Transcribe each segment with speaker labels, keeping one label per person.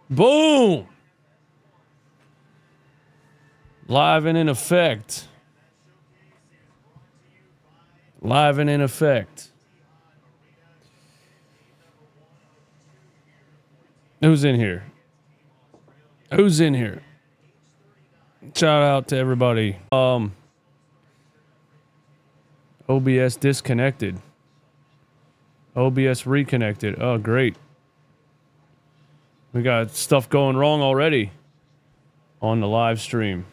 Speaker 1: Boom. Live and in effect. Live and in effect. Who's in here? Who's in here? Shout out to everybody. OBS disconnected. OBS reconnected. Oh, great. We got stuff going wrong already on the live stream.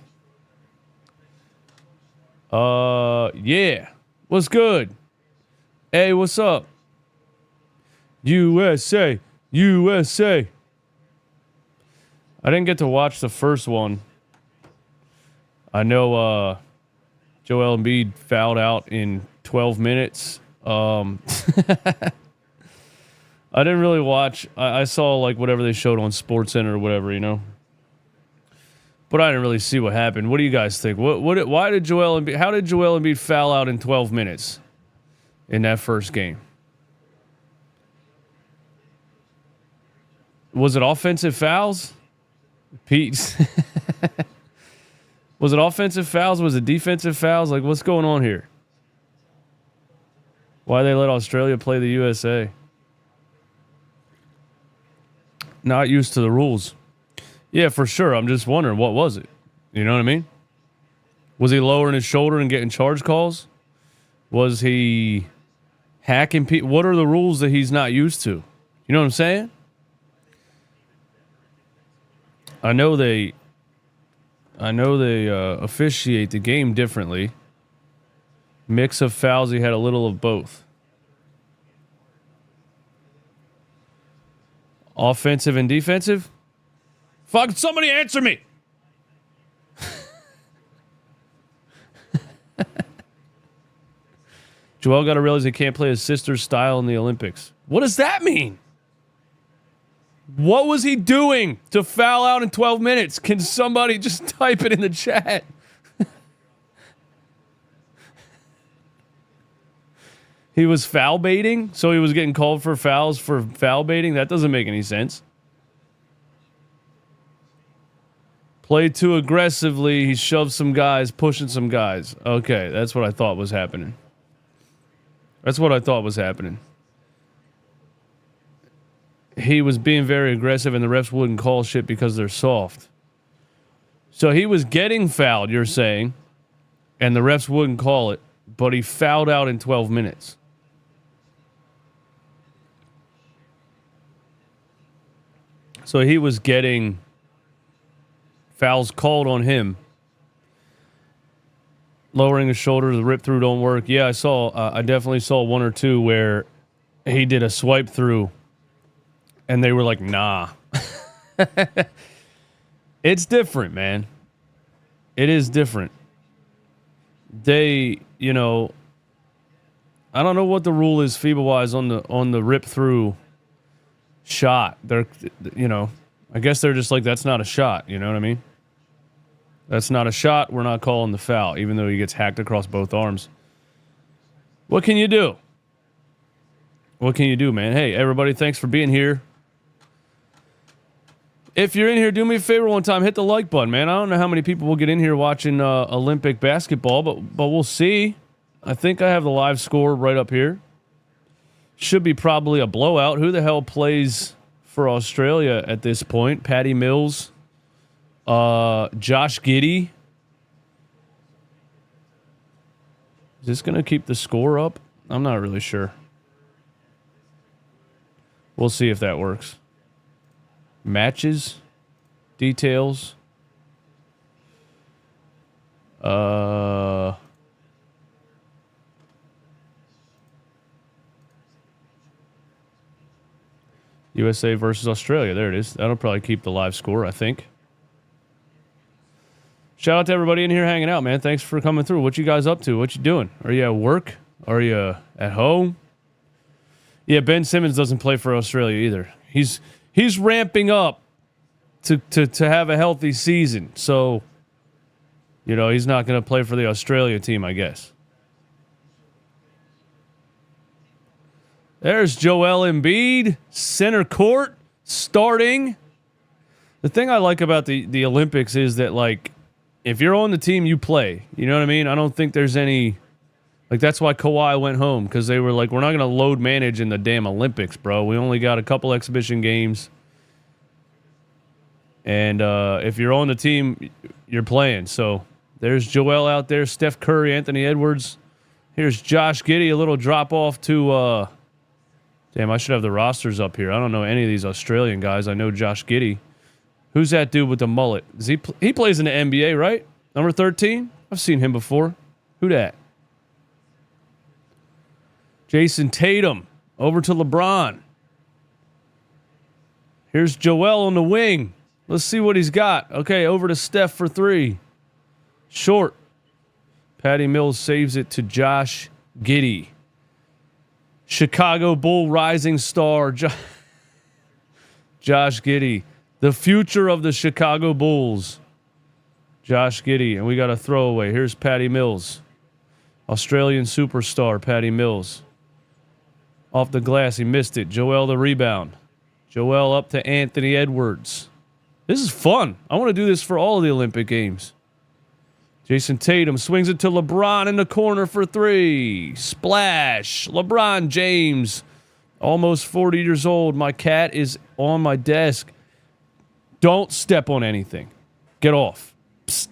Speaker 1: Yeah. What's good? Hey, what's up? USA. USA. I didn't get to watch the first one. I know Joel Embiid fouled out in 12 minutes. I didn't really watch. I saw like whatever they showed on SportsCenter or whatever, you know. But I didn't really see what happened. What do you guys think? Why did Joel Embiid? How did Joel Embiid foul out in 12 minutes in that first game? Was it offensive fouls? Pete. Was it offensive fouls? Was it defensive fouls? Like, what's going on here? Why they let Australia play the USA? Not used to the rules. Yeah, for sure. I'm just wondering, what was it? You know what I mean? Was he lowering his shoulder and getting charge calls? Was he hacking people? What are the rules that he's not used to? You know what I'm saying? I know they officiate the game differently. Mix of fouls, he had a little of both. Offensive and defensive? Fuck, somebody answer me! Joel got to realize he can't play his sister's style in the Olympics. What does that mean? What was he doing to foul out in 12 minutes? Can somebody just type it in the chat? He was foul baiting, so he was getting called for fouls for foul baiting? That doesn't make any sense. Played too aggressively. He shoved some guys, pushing some guys. Okay, that's what I thought was happening. That's what I thought was happening. He was being very aggressive and the refs wouldn't call shit because they're soft. So he was getting fouled, you're saying, and the refs wouldn't call it, but he fouled out in 12 minutes. So he was getting fouls called on him. Lowering his shoulder, the rip through don't work. Yeah, I definitely saw one or two where he did a swipe through and they were like, nah. It's different, man. It is different. They, you know, I don't know what the rule is FIBA-wise on the rip through shot. They're, you know, I guess they're just like, that's not a shot. You know what I mean? That's not a shot. We're not calling the foul, even though he gets hacked across both arms. What can you do? What can you do, man? Hey, everybody, thanks for being here. If you're in here, do me a favor one time. Hit the like button, man. I don't know how many people will get in here watching Olympic basketball, but we'll see. I think I have the live score right up here. Should be probably a blowout. Who the hell plays for Australia at this point? Patty Mills. Josh Giddey. Is this going to keep the score up? I'm not really sure. We'll see if that works. Matches. Details. USA versus Australia. There it is. That'll probably keep the live score, I think. Shout out to everybody in here hanging out, man. Thanks for coming through. What you guys up to? What you doing? Are you at work? Are you at home? Yeah, Ben Simmons doesn't play for Australia either. He's ramping up to have a healthy season. So, you know, he's not going to play for the Australia team, I guess. There's Joel Embiid, center court, starting. The thing I like about the Olympics is that, like, if you're on the team, you play. You know what I mean? I don't think there's any... Like, that's why Kawhi went home, because they were like, we're not going to load manage in the damn Olympics, bro. We only got a couple exhibition games. And if you're on the team, you're playing. So there's Joel out there, Steph Curry, Anthony Edwards. Here's Josh Giddey, a little drop-off to... damn, I should have the rosters up here. I don't know any of these Australian guys. I know Josh Giddey. Who's that dude with the mullet? He plays in the NBA, right? Number 13? I've seen him before. Who that? Jason Tatum. Over to LeBron. Here's Joel on the wing. Let's see what he's got. Okay, over to Steph for three. Short. Patty Mills saves it to Josh Giddey. Chicago Bull rising star. Josh Giddey. The future of the Chicago Bulls. Josh Giddey. And we got a throwaway. Here's Patty Mills. Australian superstar Patty Mills. Off the glass. He missed it. Joel the rebound. Joel up to Anthony Edwards. This is fun. I want to do this for all of the Olympic Games. Jason Tatum swings it to LeBron in the corner for three. Splash. LeBron James. Almost 40 years old. My cat is on my desk. Don't step on anything. Get off. Psst.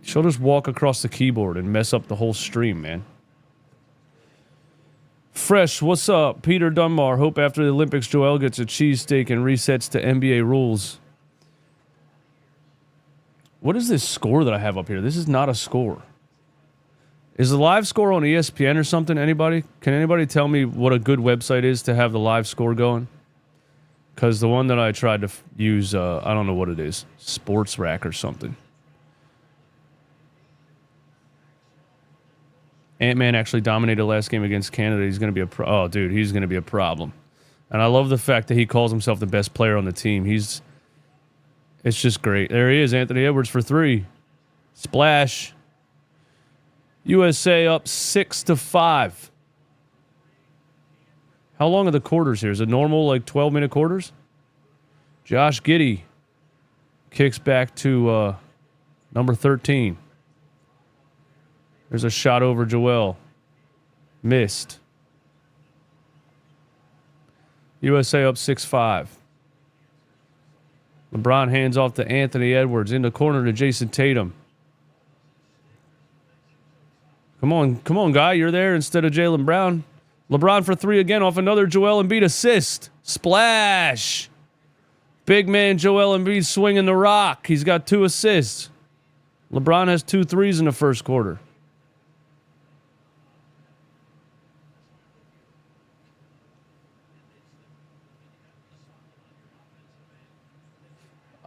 Speaker 1: She'll just walk across the keyboard and mess up the whole stream, man. Fresh, what's up? Peter Dunbar. Hope after the Olympics, Joel gets a cheesesteak and resets to NBA rules. What is this score that I have up here? This is not a score. Is the live score on ESPN or something? Anybody? Can anybody tell me what a good website is to have the live score going? Because the one that I tried to use, I don't know what it is. Sports Rack or something. Ant-Man actually dominated last game against Canada. He's going to be oh, dude, he's going to be a problem. And I love the fact that he calls himself the best player on the team. It's just great. There he is, Anthony Edwards for three. Splash. USA up 6-5. How long are the quarters here? Is it normal, like 12-minute quarters? Josh Giddey kicks back to number 13. There's a shot over Joel. Missed. USA up 6-5. LeBron hands off to Anthony Edwards. In the corner to Jason Tatum. Come on, guy. You're there instead of Jaylen Brown. LeBron for three again off another Joel Embiid assist. Splash. Big man Joel Embiid swinging the rock. He's got 2 assists. LeBron has 2 threes in the first quarter.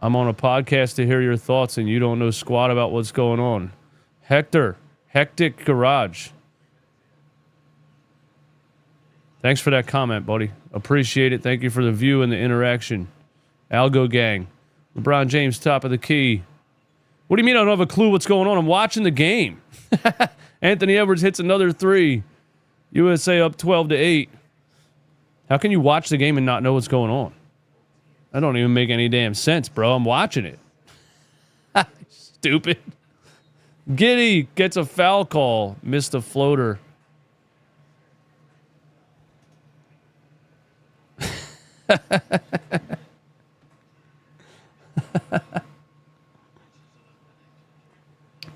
Speaker 1: I'm on a podcast to hear your thoughts and you don't know squat about what's going on. Hector, Hectic Garage. Thanks for that comment, buddy. Appreciate it. Thank you for the view and the interaction. Algo Gang. LeBron James, top of the key. What do you mean I don't have a clue what's going on? I'm watching the game. Anthony Edwards hits another three. USA up 12-8. How can you watch the game and not know what's going on? That don't even make any damn sense, bro. I'm watching it. Stupid. Giddey gets a foul call. Missed a floater.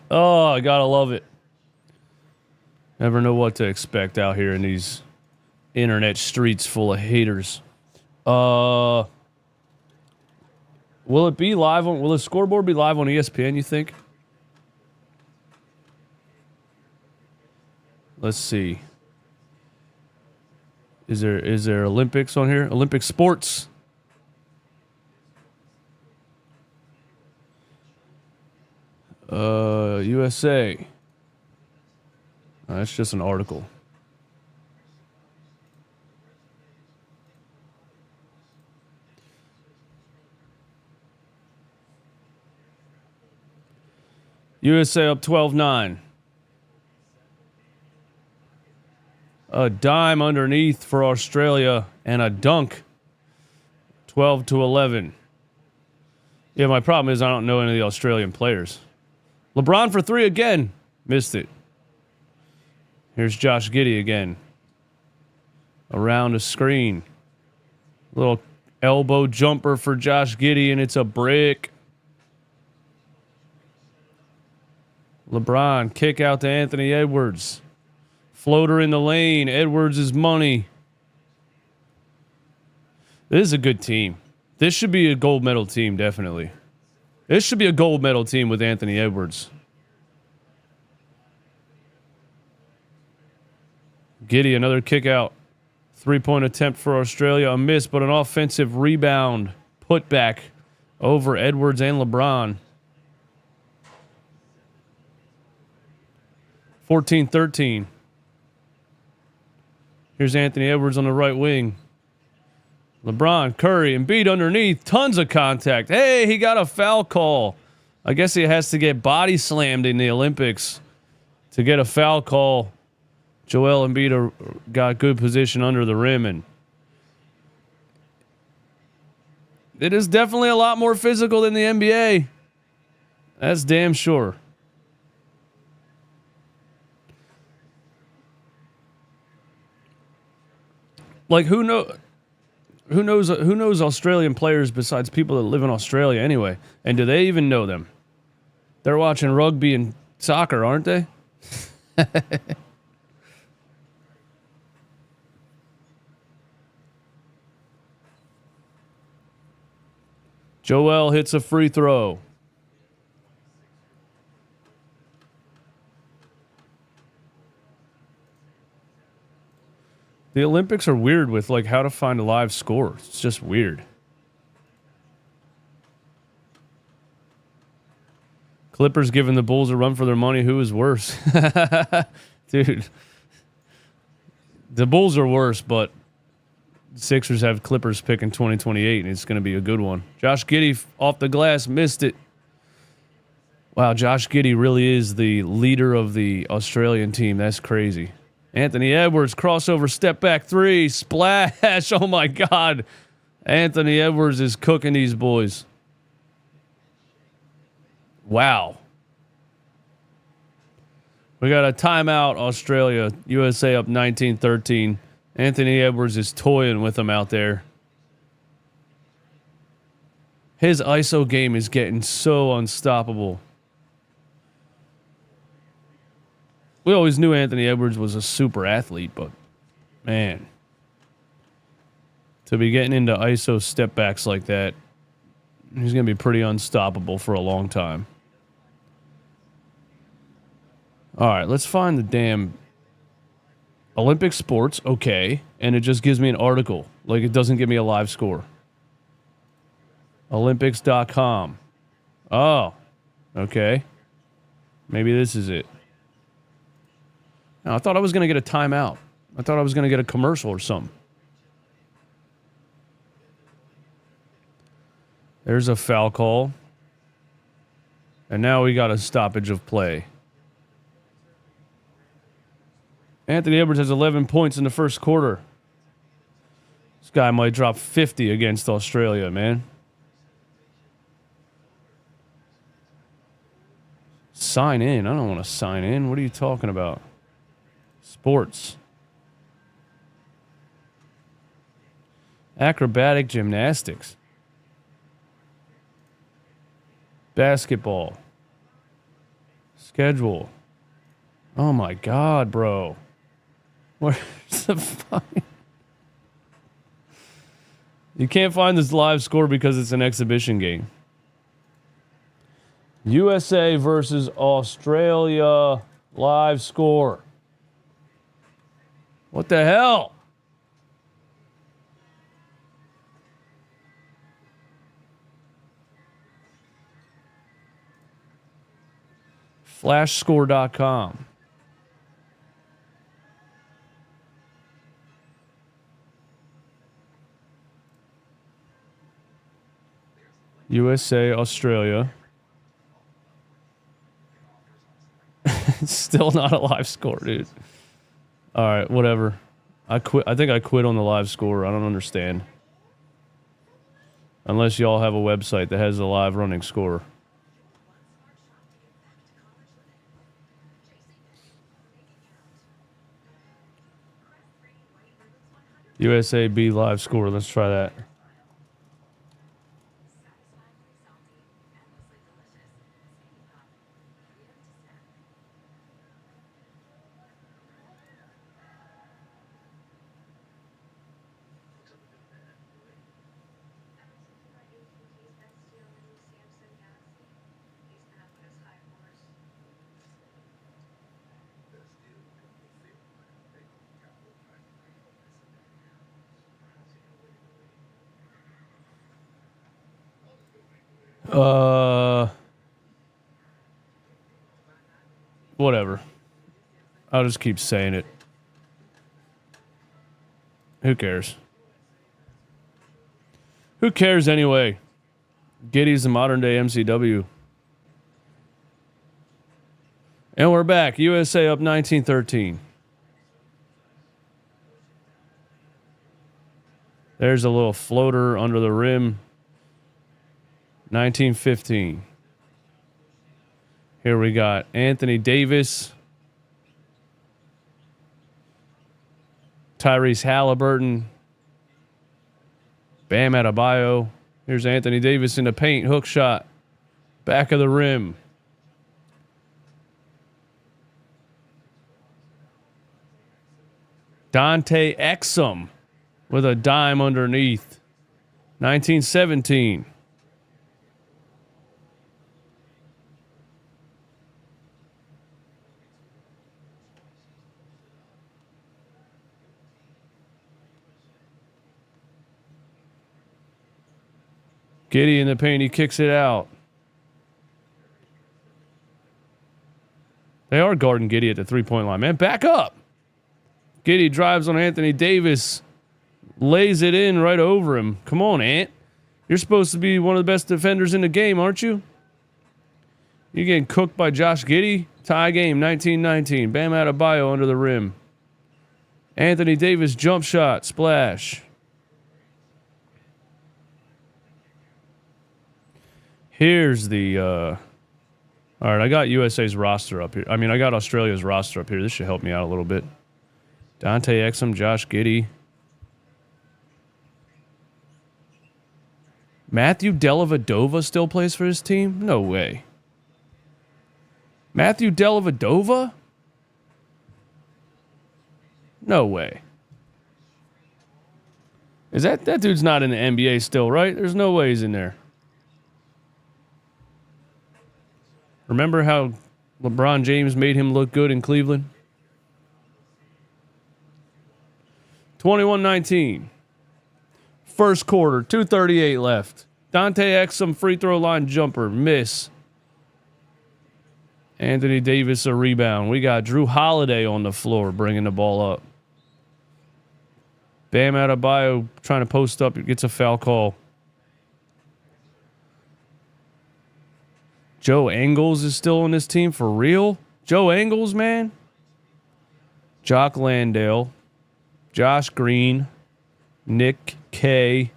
Speaker 1: Oh, I gotta love it. Never know what to expect out here in these internet streets full of haters. Will it be live on? Will the scoreboard be live on ESPN? You think? Let's see. Is there Olympics on here? Olympic sports. USA. That's just an article. USA up 12-9. A dime underneath for Australia and a dunk. 12-11. Yeah, my problem is I don't know any of the Australian players. LeBron for three again. Missed it. Here's Josh Giddey again. Around a screen. Little elbow jumper for Josh Giddey, and it's a brick. LeBron, kick out to Anthony Edwards. Floater in the lane. Edwards is money. This is a good team. This should be a gold medal team, definitely. This should be a gold medal team with Anthony Edwards. Giddey, another kick out. 3-point attempt for Australia. A miss, but an offensive rebound. Put back over Edwards and LeBron. 14-13. Here's Anthony Edwards on the right wing. LeBron, Curry, Embiid underneath. Tons of contact. Hey, he got a foul call. I guess he has to get body slammed in the Olympics to get a foul call. Joel Embiid got good position under the rim, and it is definitely a lot more physical than the NBA. That's damn sure. Like, who knows Australian players besides people that live in Australia anyway? And do they even know them? They're watching rugby and soccer, aren't they? Joel hits a free throw. The Olympics are weird with like how to find a live score. It's just weird. Clippers giving the Bulls a run for their money. Who is worse? Dude. The Bulls are worse, but Sixers have Clippers picking 2028, and it's going to be a good one. Josh Giddey off the glass, missed it. Wow, Josh Giddey really is the leader of the Australian team. That's crazy. Anthony Edwards, crossover, step back three, splash. Oh, my God. Anthony Edwards is cooking these boys. Wow. We got a timeout, Australia. USA up 19-13. Anthony Edwards is toying with them out there. His ISO game is getting so unstoppable. We always knew Anthony Edwards was a super athlete, but man, to be getting into ISO step backs like that, he's going to be pretty unstoppable for a long time. All right, let's find the damn Olympic sports, okay, and it just gives me an article. Like, it doesn't give me a live score. Olympics.com. Oh, okay. Maybe this is it. No, I thought I was going to get a timeout. I thought I was going to get a commercial or something. There's a foul call. And now we got a stoppage of play. Anthony Edwards has 11 points in the first quarter. This guy might drop 50 against Australia, man. Sign in. I don't want to sign in. What are you talking about? Sports. Acrobatic gymnastics. Basketball. Schedule. Oh my God, bro. Where's the fucking... You can't find this live score because it's an exhibition game. USA versus Australia live score. What the hell? Flashscore.com. USA, Australia. It's still not a live score, dude. All right, whatever. I quit. I think I quit on the live score. I don't understand. Unless y'all have a website that has a live running score. USAB live score. Let's try that. Whatever. I'll just keep saying it. Who cares? Who cares anyway? Giddy's the modern day MCW. And we're back. USA up 19-13. There's a little floater under the rim. 19-15. Here we got Anthony Davis, Tyrese Haliburton, Bam Adebayo. Here's Anthony Davis in the paint, hook shot, back of the rim. Dante Exum with a dime underneath. 19-17. Giddy in the paint, he kicks it out. They are guarding Giddy at the three-point line. Man, back up. Giddy drives on Anthony Davis, lays it in right over him. Come on, Ant. You're supposed to be one of the best defenders in the game, aren't you? You're getting cooked by Josh Giddy. Tie game, 19-19. Bam Adebayo under the rim. Anthony Davis jump shot, splash. Here's the, all right, I got USA's roster up here. I mean, I got Australia's roster up here. This should help me out a little bit. Dante Exum, Josh Giddy. Matthew Dellavedova still plays for his team? No way. Matthew Dellavedova? No way. Is that dude's not in the NBA still, right? There's no way he's in there. Remember how LeBron James made him look good in Cleveland? 21-19. First quarter, 2:38 left. Dante Exum free throw line jumper, miss. Anthony Davis a rebound. We got Drew Holiday on the floor bringing the ball up. Bam Adebayo trying to post up. It gets a foul call. Joe Ingles is still on this team for real? Joe Ingles, man? Jock Landale. Josh Green. Nick Kay.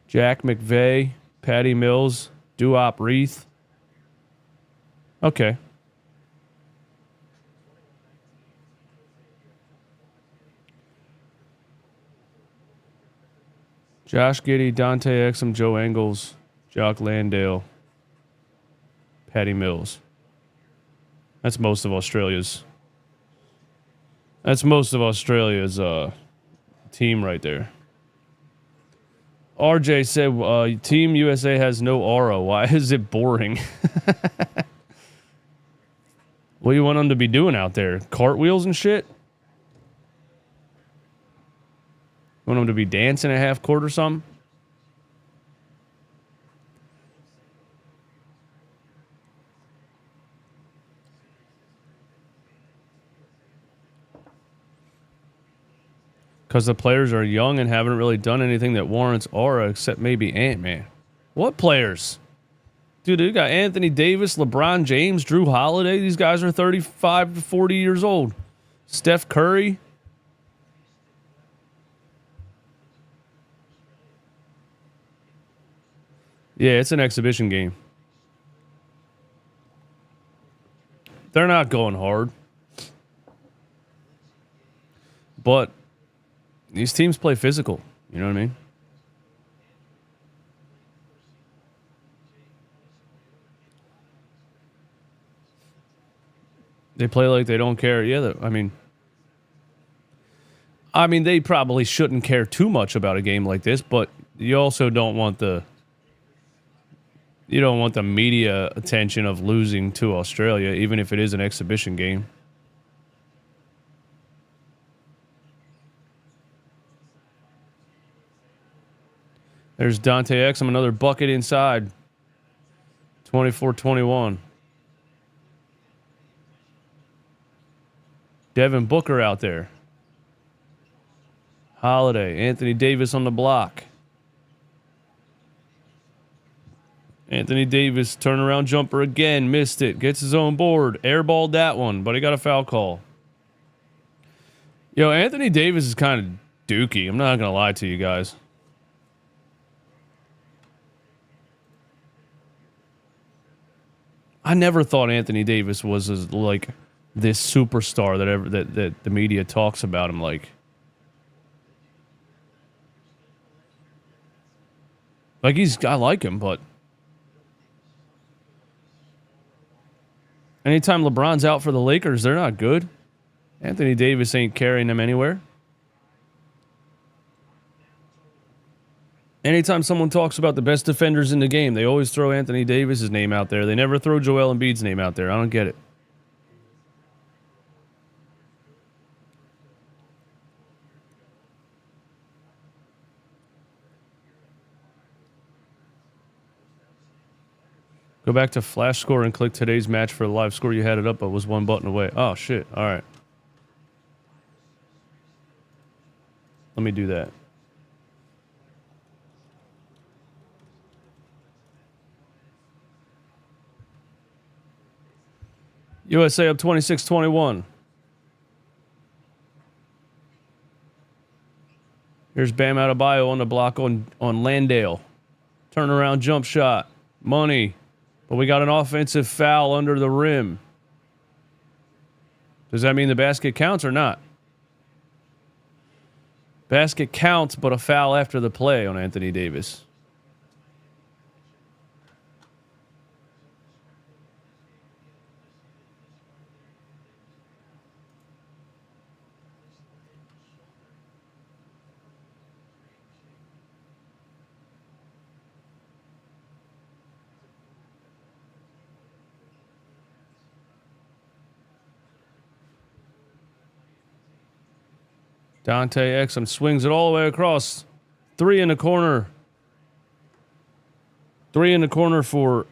Speaker 1: Jack McVeigh. Patty Mills. Duop Reith. Okay. Josh Giddey, Dante Exum, Joe Ingles, Jock Landale, Patty Mills. That's most of Australia's. That's most of Australia's team right there. RJ said, Team USA has no aura. Why is it boring? What do you want them to be doing out there? Cartwheels and shit? Want them to be dancing a half court or something? Because the players are young and haven't really done anything that warrants aura except maybe Ant-Man. What players? Dude, you got Anthony Davis, LeBron James, Drew Holiday. These guys are 35 to 40 years old. Steph Curry. Yeah, it's an exhibition game. They're not going hard. But these teams play physical. You know what I mean? They play like they don't care. Yeah, I mean, they probably shouldn't care too much about a game like this, but you also don't want the media attention of losing to Australia, even if it is an exhibition game. There's Dante Exum, another bucket inside. 24-21. Devin Booker out there. Holiday. Anthony Davis on the block. Anthony Davis, turnaround jumper again. Missed it. Gets his own board. Airballed that one, but he got a foul call. Yo, Anthony Davis is kind of dookie. I'm not going to lie to you guys. I never thought Anthony Davis was like this superstar that the media talks about him like. Like I like him, but anytime LeBron's out for the Lakers, they're not good. Anthony Davis ain't carrying them anywhere. Anytime someone talks about the best defenders in the game, they always throw Anthony Davis's name out there. They never throw Joel Embiid's name out there. I don't get it. Go back to Flash Score and click today's match for the live score. You had it up, but was one button away. Oh, shit. All right. Let me do that. USA up 26-21. Here's Bam Adebayo on the block on Landale. Turnaround jump shot. Money. But we got an offensive foul under the rim. Does that mean the basket counts or not? Basket counts, but a foul after the play on Anthony Davis. Dante Exum swings it all the way across. Three in the corner. Three in the corner for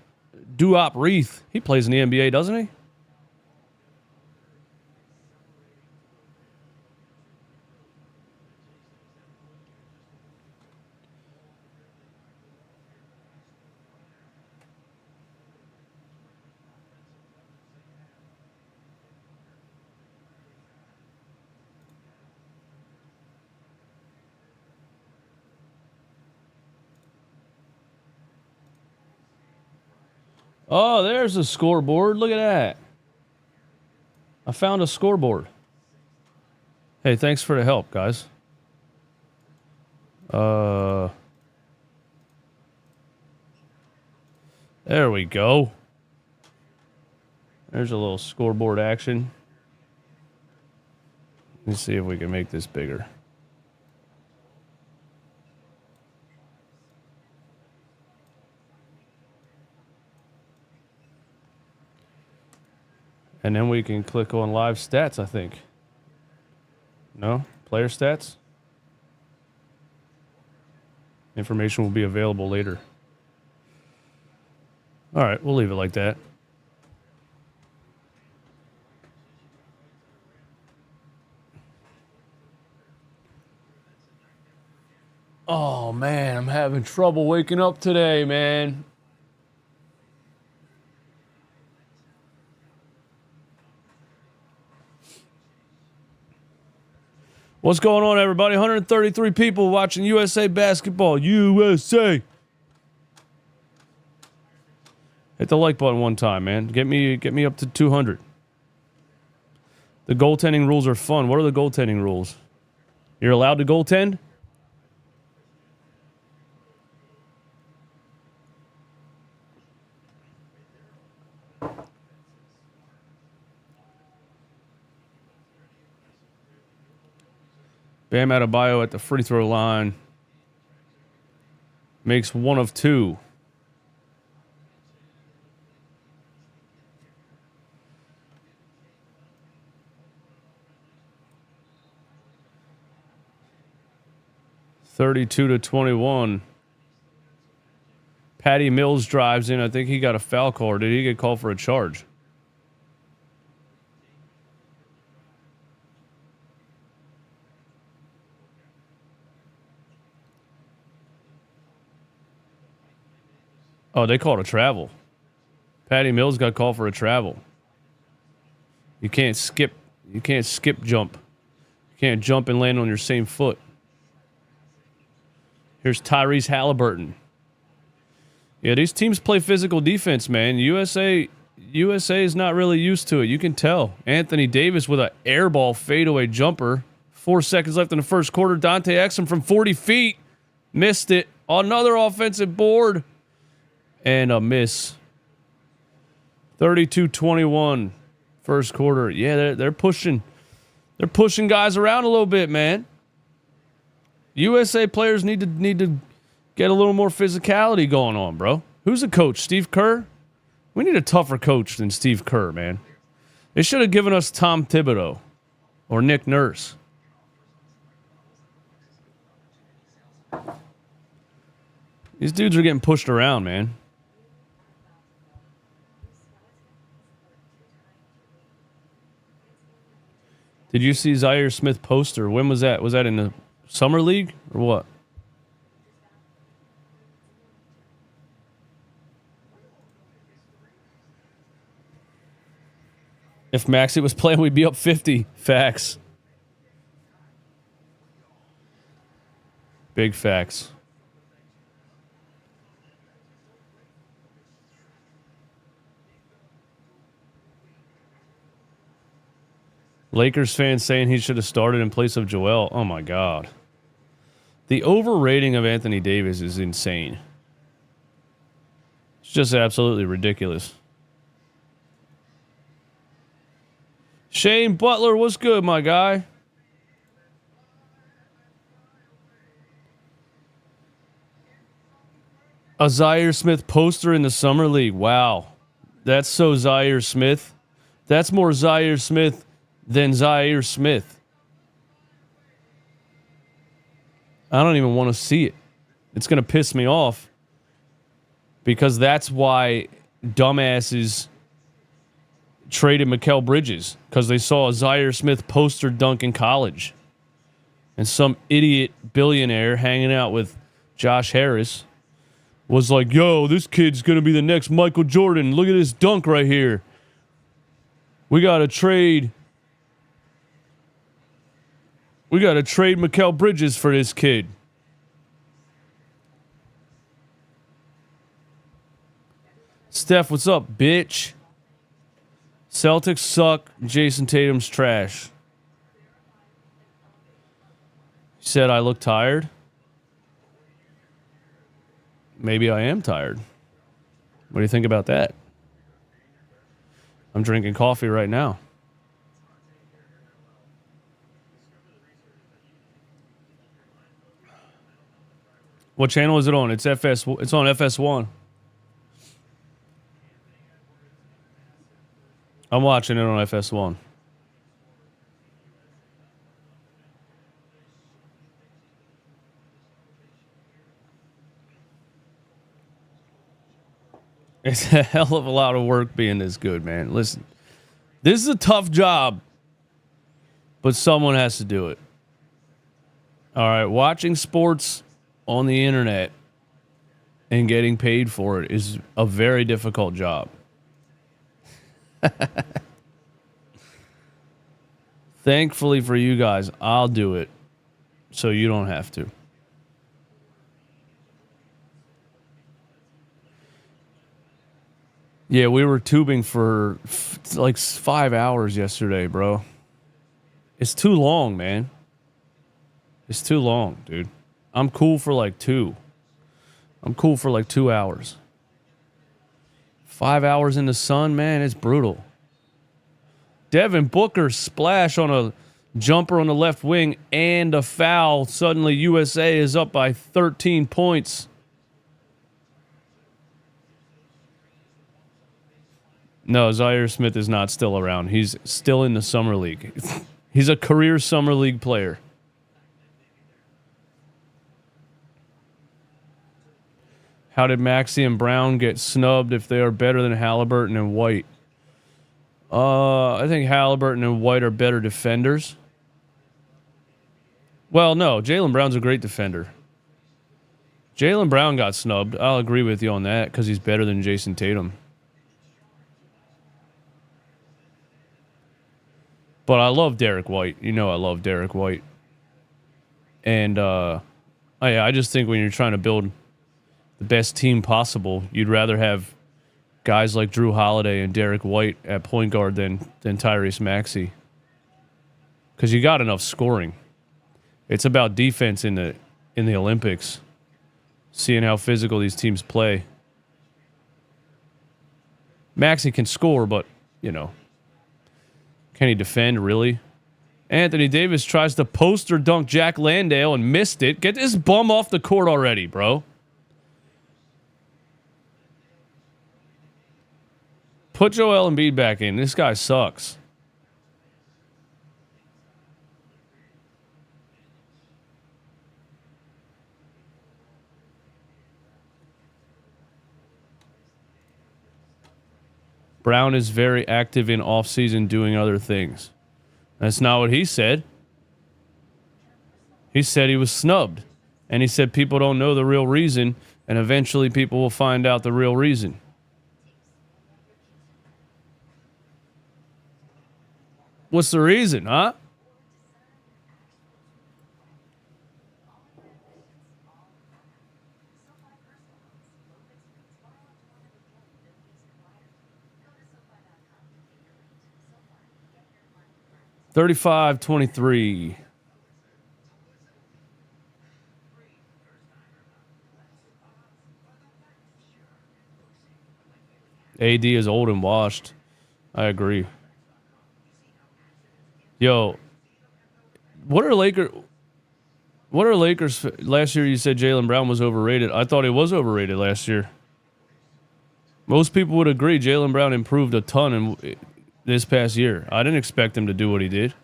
Speaker 1: Duop Reith. He plays in the NBA, doesn't he? Oh, there's a scoreboard. Look at that. I found a scoreboard. Hey, thanks for the help, guys. There we go. There's a little scoreboard action. Let's see if we can make this bigger. And then we can click on live stats, I think. No? Player stats? Information will be available later. All right, we'll leave it like that. Oh, man, I'm having trouble waking up today, man. What's going on, everybody? 133 people watching USA basketball. USA. Hit the like button one time, man. Get me up to 200. The goaltending rules are fun. What are the goaltending rules? You're allowed to goaltend? Bam Adebayo at the free throw line. Makes one of two. (32-21). Patty Mills drives in. I think he got a foul call. Or did he get called for a charge? Oh, they called a travel. Patty Mills got called for a travel. You can't skip jump. You can't jump and land on your same foot. Here's Tyrese Haliburton. Yeah, these teams play physical defense, man. USA is not really used to it. You can tell. Anthony Davis with an airball fadeaway jumper. 4 seconds left in the first quarter. Dante Exum from 40 feet. Missed it. Another offensive board. And a miss. 32-21. First quarter. Yeah, they're pushing. They're pushing guys around a little bit, man. USA players need to get a little more physicality going on, bro. Who's the coach? Steve Kerr? We need a tougher coach than Steve Kerr, man. They should have given us Tom Thibodeau or Nick Nurse. These dudes are getting pushed around, man. Did you see Zaire Smith poster? When was that? Was that in the Summer League or what? If Maxey was playing, we'd be up 50. Facts. Big facts. Lakers fans saying he should have started in place of Joel. Oh, my God. The overrating of Anthony Davis is insane. It's just absolutely ridiculous. Shane Butler, what's good, my guy? A Zaire Smith poster in the Summer League. Wow. That's so Zaire Smith. That's more Zaire Smith than Zaire Smith. I don't even want to see it. It's going to piss me off because that's why dumbasses traded Mikal Bridges, because they saw a Zaire Smith poster dunk in college. And some idiot billionaire hanging out with Josh Harris was like, yo, this kid's going to be the next Michael Jordan. Look at this dunk right here. We got to trade Mikal Bridges for this kid. Steph, what's up, bitch? Celtics suck. Jason Tatum's trash. He said I look tired. Maybe I am tired. What do you think about that? I'm drinking coffee right now. What channel is it on? It's FS. It's on FS1. I'm watching it on FS1. It's a hell of a lot of work being this good, man. Listen, this is a tough job, but someone has to do it. All right, watching sports on the internet and getting paid for it is a very difficult job. Thankfully for you guys, I'll do it so you don't have to. Yeah, we were tubing for like 5 hours yesterday, bro. It's too long, man. It's too long, dude. I'm cool for like 2. I'm cool for like 2 hours. 5 hours in the sun, man, it's brutal. Devin Booker splash on a jumper on the left wing and a foul. Suddenly USA is up by 13 points. No, Zaire Smith is not still around. He's still in the Summer League. He's a career Summer League player. How did Maxey and Brown get snubbed if they are better than Haliburton and White? I think Haliburton and White are better defenders. Well, no, Jaylen Brown's a great defender. Jaylen Brown got snubbed. I'll agree with you on that because he's better than Jason Tatum. But I love Derek White. You know I love Derek White. And I just think when you're trying to build the best team possible, you'd rather have guys like Drew Holiday and Derek White at point guard than Tyrese Maxey. Because you got enough scoring. It's about defense in the Olympics. Seeing how physical these teams play. Maxey can score, but, you know. Can he defend, really? Anthony Davis tries to poster dunk Jack Landale and missed it. Get this bum off the court already, bro. Put Joel Embiid back in. This guy sucks. Brown is very active in offseason doing other things. That's not what he said. He said he was snubbed. And he said people don't know the real reason, and eventually people will find out the real reason. What's the reason, huh? $35-23. AD is old and washed. I agree. Yo, what are Lakers? Last year you said Jaylen Brown was overrated. I thought he was overrated last year. Most people would agree Jaylen Brown improved a ton in this past year. I didn't expect him to do what he did.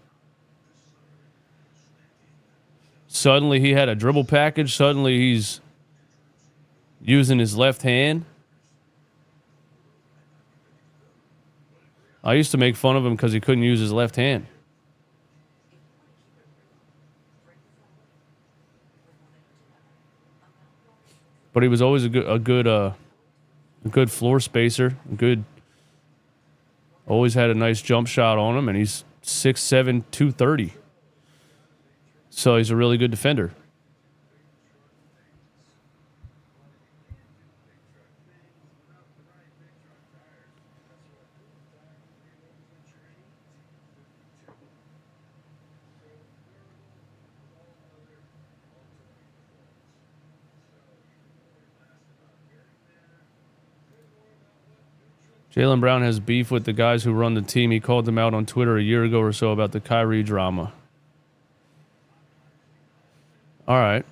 Speaker 1: Suddenly he had a dribble package. Suddenly he's using his left hand. I used to make fun of him because he couldn't use his left hand. But he was always a good floor spacer. Always had a nice jump shot on him, and he's 6'7", 230. So he's a really good defender. Jaylen Brown has beef with the guys who run the team. He called them out on Twitter a year ago or so about the Kyrie drama. All right.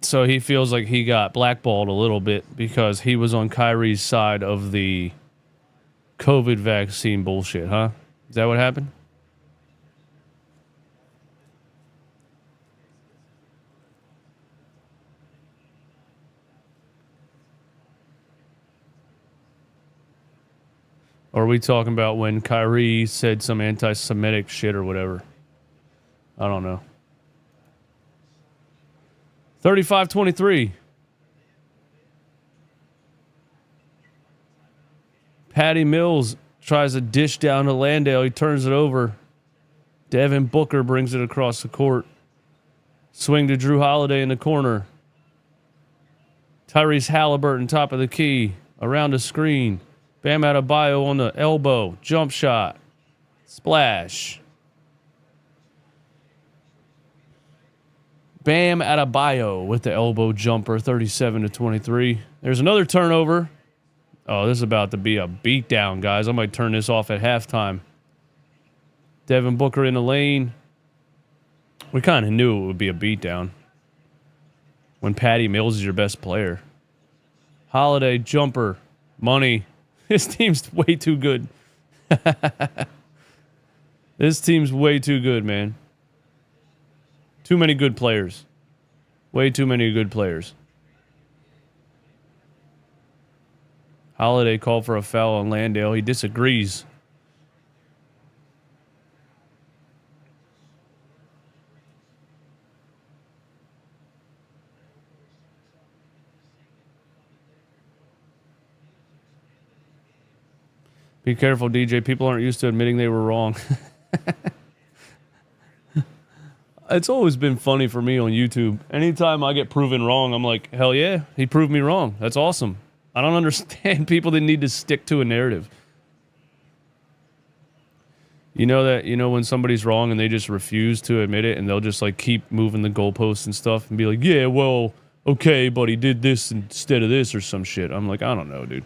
Speaker 1: So he feels like he got blackballed a little bit because he was on Kyrie's side of the COVID vaccine bullshit, huh? Is that what happened? Or are we talking about when Kyrie said some anti-Semitic shit or whatever? I don't know. 35-23. Patty Mills tries to dish down to Landale. He turns it over. Devin Booker brings it across the court. Swing to Drew Holiday in the corner. Tyrese Haliburton, top of the key. Around the screen. Bam Adebayo on the elbow. Jump shot. Splash. Bam Adebayo with the elbow jumper, 37-23. There's another turnover. Oh, this is about to be a beatdown, guys. I might turn this off at halftime. Devin Booker in the lane. We kind of knew it would be a beatdown when Patty Mills is your best player. Holiday jumper. Money. This team's way too good. This team's way too good, man. Too many good players. Way too many good players. Holiday called for a foul on Landale. He disagrees. Be careful, DJ. People aren't used to admitting they were wrong. It's always been funny for me on YouTube. Anytime I get proven wrong, I'm like, hell yeah, he proved me wrong. That's awesome. I don't understand people that need to stick to a narrative. You know when somebody's wrong and they just refuse to admit it and they'll just like keep moving the goalposts and stuff and be like, yeah, well, okay, but he did this instead of this or some shit. I'm like, I don't know, dude.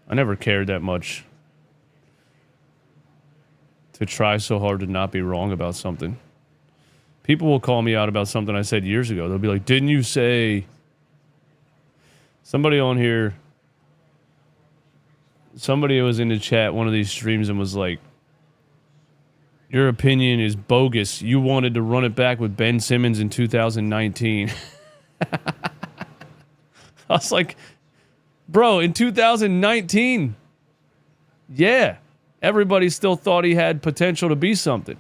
Speaker 1: I never cared that much to try so hard to not be wrong about something. People will call me out about something I said years ago. They'll be like, didn't you say... Somebody on here... Somebody was in the chat, one of these streams, and was like, your opinion is bogus. You wanted to run it back with Ben Simmons in 2019. I was like, bro, in 2019, yeah, everybody still thought he had potential to be something.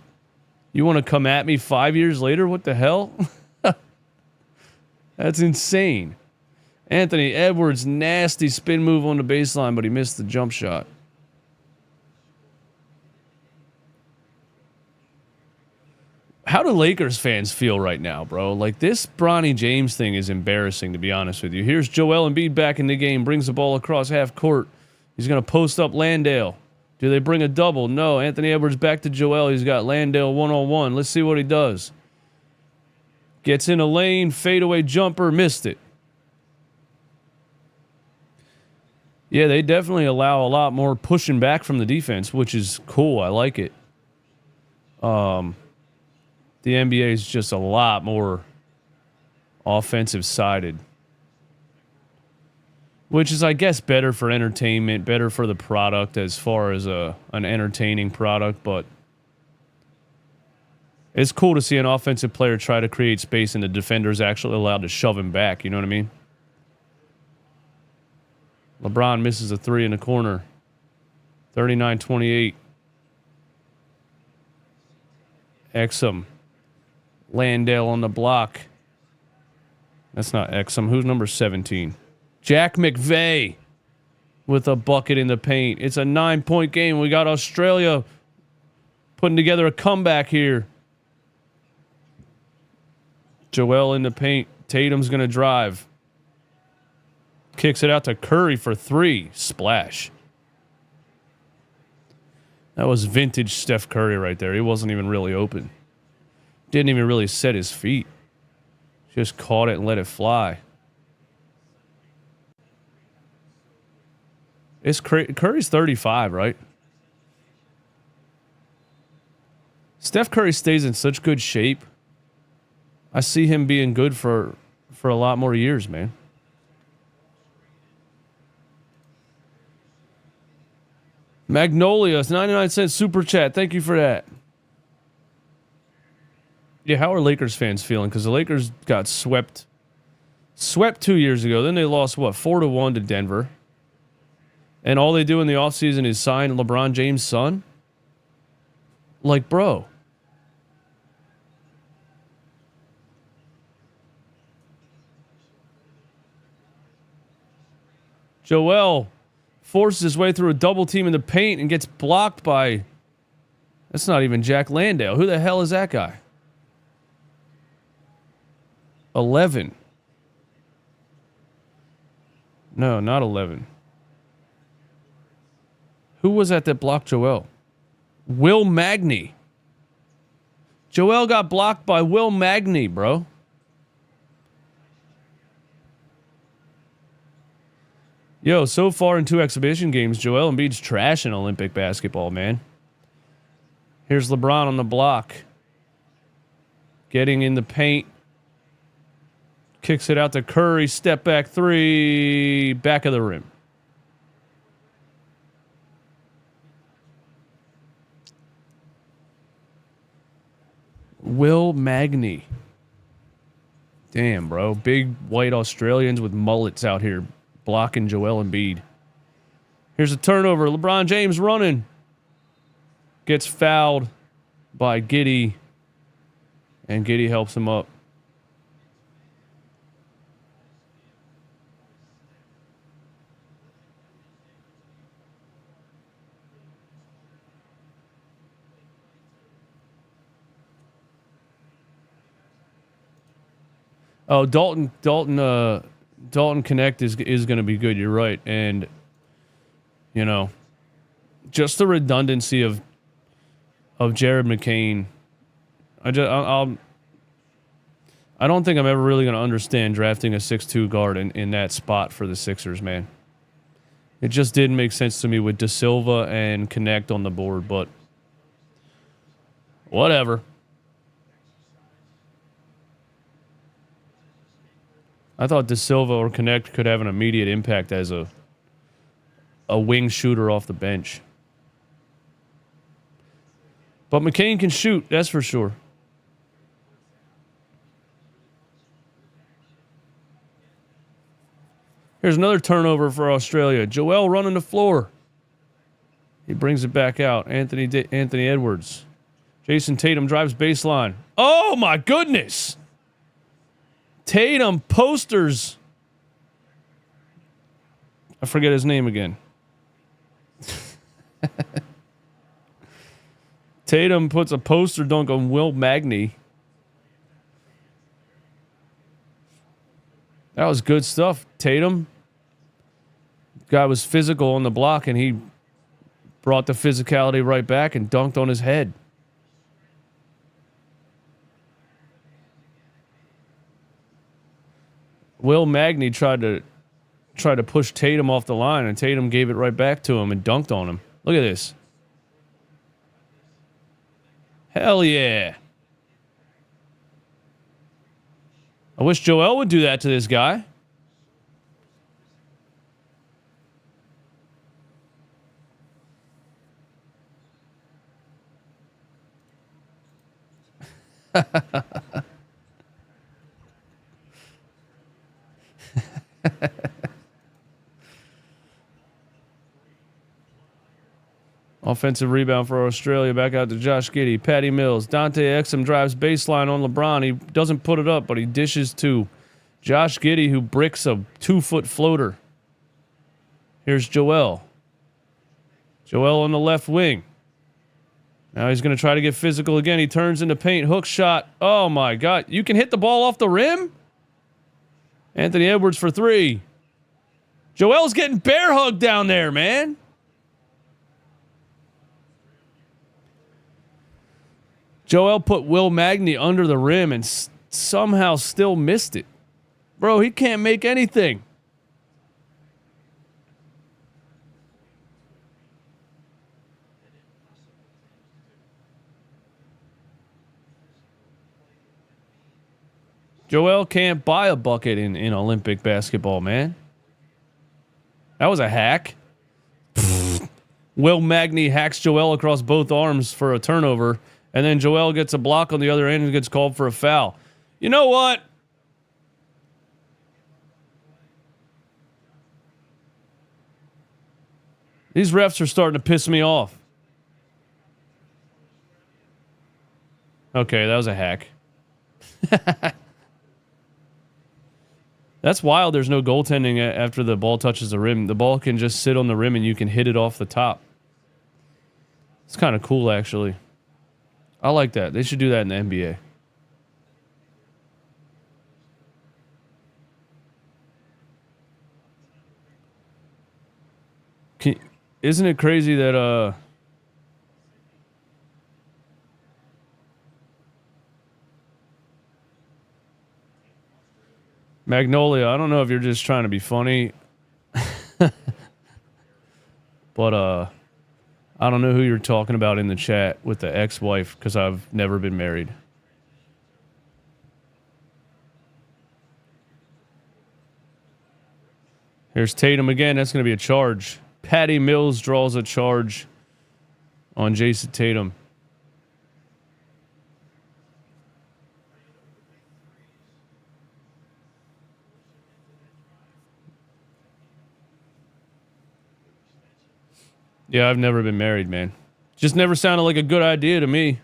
Speaker 1: You want to come at me 5 years later? What the hell? That's insane. Anthony Edwards, nasty spin move on the baseline, but he missed the jump shot. How do Lakers fans feel right now, bro? Like, this Bronny James thing is embarrassing, to be honest with you. Here's Joel Embiid back in the game, brings the ball across half court. He's going to post up Landale. Do they bring a double? No. Anthony Edwards back to Joel. He's got Landale one-on-one. Let's see what he does. Gets in a lane, fadeaway jumper, missed it. Yeah, they definitely allow a lot more pushing back from the defense, which is cool. I like it. The NBA is just a lot more offensive-sided, which is, I guess, better for entertainment, better for the product as far as an entertaining product, but it's cool to see an offensive player try to create space and the defender's actually allowed to shove him back, you know what I mean? LeBron misses a three in the corner. 39-28. Exum. Landale on the block. That's not Exum. Who's number 17? Jack McVeigh with a bucket in the paint. It's a 9-point game. We got Australia putting together a comeback here. Joel in the paint. Tatum's going to drive. Kicks it out to Curry for three. Splash. That was vintage Steph Curry right there. He wasn't even really open. Didn't even really set his feet. Just caught it and let it fly. It's Curry's 35, right? Steph Curry stays in such good shape. I see him being good for a lot more years, man. Magnolia's 99-cent super chat. Thank you for that. Yeah, how are Lakers fans feeling? Because the Lakers got swept 2 years ago. Then they lost, 4-1 to Denver. And all they do in the offseason is sign LeBron James' son? Like, bro. Joel forces his way through a double team in the paint and gets blocked by... That's not even Jack Landale. Who the hell is that guy? 11. No, not 11. Who was that blocked Joel? Will Magny. Joel got blocked by Will Magny, bro. Yo, so far in 2 exhibition games, Joel Embiid's trash in Olympic basketball, man. Here's LeBron on the block. Getting in the paint. Kicks it out to Curry. Step back 3. Back of the rim. Will Magny. Damn, bro. Big white Australians with mullets out here blocking Joel Embiid. Here's a turnover. LeBron James running. Gets fouled by Giddey. And Giddey helps him up. Oh, Dalton Connect is going to be good. You're right, and you know, just the redundancy of Jared McCain. I don't think I'm ever really going to understand drafting a 6'2" guard in that spot for the Sixers, man. It just didn't make sense to me with Da Silva and Connect on the board, but whatever. I thought Da Silva or Connect could have an immediate impact as a wing shooter off the bench. But McCain can shoot, that's for sure. Here's another turnover for Australia. Joel running the floor. He brings it back out. Anthony Edwards. Jason Tatum drives baseline. Oh my goodness! Tatum posters. I forget his name again. Tatum puts a poster dunk on Will Magny. That was good stuff, Tatum. Guy was physical on the block, and he brought the physicality right back and dunked on his head. Will Magny tried to push Tatum off the line, and Tatum gave it right back to him and dunked on him. Look at this. Hell yeah. I wish Joel would do that to this guy. Offensive rebound for Australia. Back out to Josh Giddey. Patty Mills. Dante Exum drives baseline on LeBron. He doesn't put it up, but he dishes to Josh Giddey, who bricks a 2-foot floater. Here's Joel. Joel on the left wing. Now he's going to try to get physical again. He turns into paint. Hook shot. Oh, my God. You can hit the ball off the rim? Anthony Edwards for 3. Joel's getting bear hugged down there, man. Joel put Will Magny under the rim and somehow still missed it. Bro, he can't make anything. Joel can't buy a bucket in Olympic basketball, man. That was a hack. Will Magny hacks Joel across both arms for a turnover. And then Joel gets a block on the other end and gets called for a foul. You know what? These refs are starting to piss me off. Okay, that was a hack. That's wild. There's no goaltending after the ball touches the rim. The ball can just sit on the rim and you can hit it off the top. It's kind of cool, actually. I like that. They should do that in the NBA. Isn't it crazy that Magnolia, I don't know if you're just trying to be funny, but I don't know who you're talking about in the chat with the ex-wife because I've never been married. Here's Tatum again. That's going to be a charge. Patty Mills draws a charge on Jason Tatum. Yeah, I've never been married, man. Just never sounded like a good idea to me.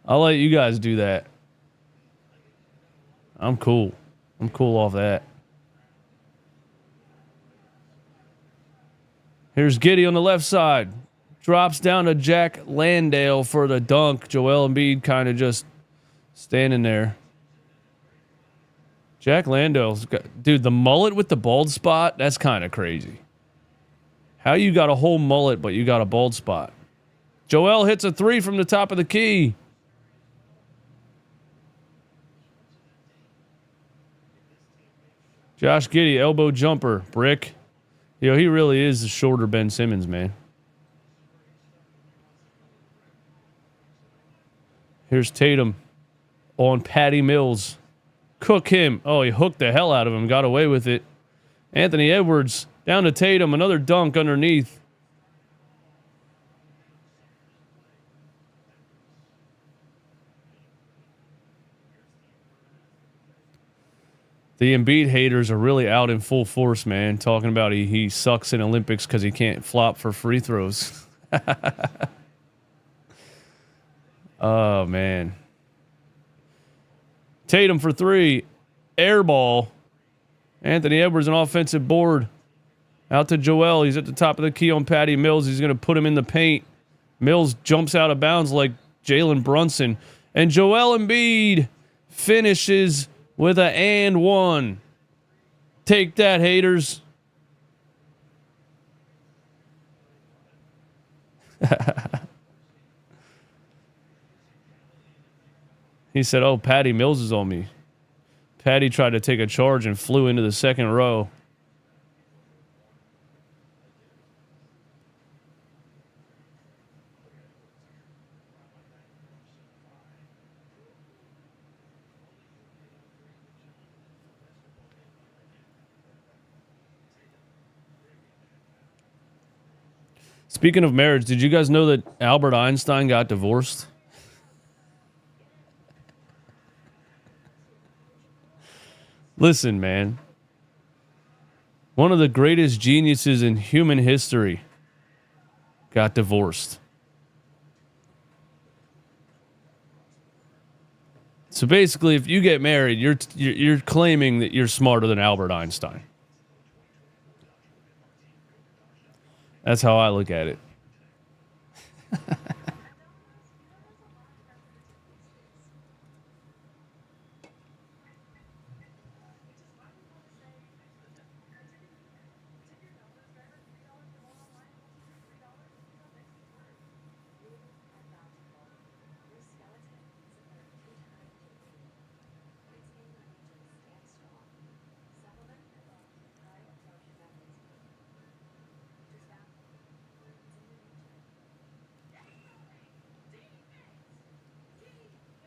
Speaker 1: I'll let you guys do that. I'm cool. I'm cool off that. Here's Giddey on the left side. Drops down to Jack Landale for the dunk. Joel Embiid kind of just standing there. Jack Landale's got... Dude, the mullet with the bald spot, that's kind of crazy. How you got a whole mullet, but you got a bald spot? Joel hits a three from the top of the key. Josh Giddey, elbow jumper, brick. Yo, he really is the shorter Ben Simmons, man. Here's Tatum on Patty Mills. Cook him. Oh, he hooked the hell out of him. Got away with it. Anthony Edwards down to Tatum. Another dunk underneath. The Embiid haters are really out in full force, man. Talking about he sucks in Olympics because he can't flop for free throws. Oh, man. Tatum for three. Air ball. Anthony Edwards, an offensive board. Out to Joel. He's at the top of the key on Patty Mills. He's going to put him in the paint. Mills jumps out of bounds like Jalen Brunson. And Joel Embiid finishes with a and one. Take that, haters. He said, oh, Patty Mills is on me. Patty tried to take a charge and flew into the second row. Speaking of marriage, did you guys know that Albert Einstein got divorced? Listen, man. One of the greatest geniuses in human history got divorced. So basically, if you get married, you're claiming that you're smarter than Albert Einstein. That's how I look at it.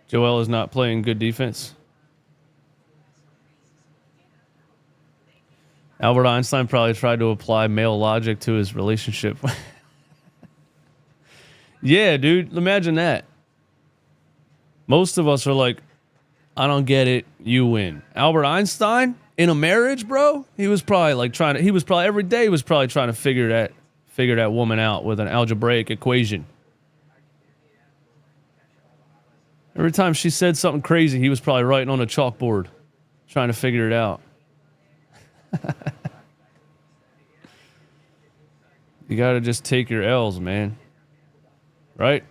Speaker 1: Joel is not playing good defense. Albert Einstein probably tried to apply male logic to his relationship. Yeah, dude, imagine that. Most of us are like, I don't get it, you win. Albert Einstein in a marriage, bro, he was probably like every day he was probably trying to figure that woman out with an algebraic equation. Every time she said something crazy, he was probably writing on a chalkboard, trying to figure it out. You got to just take your L's, man. Right?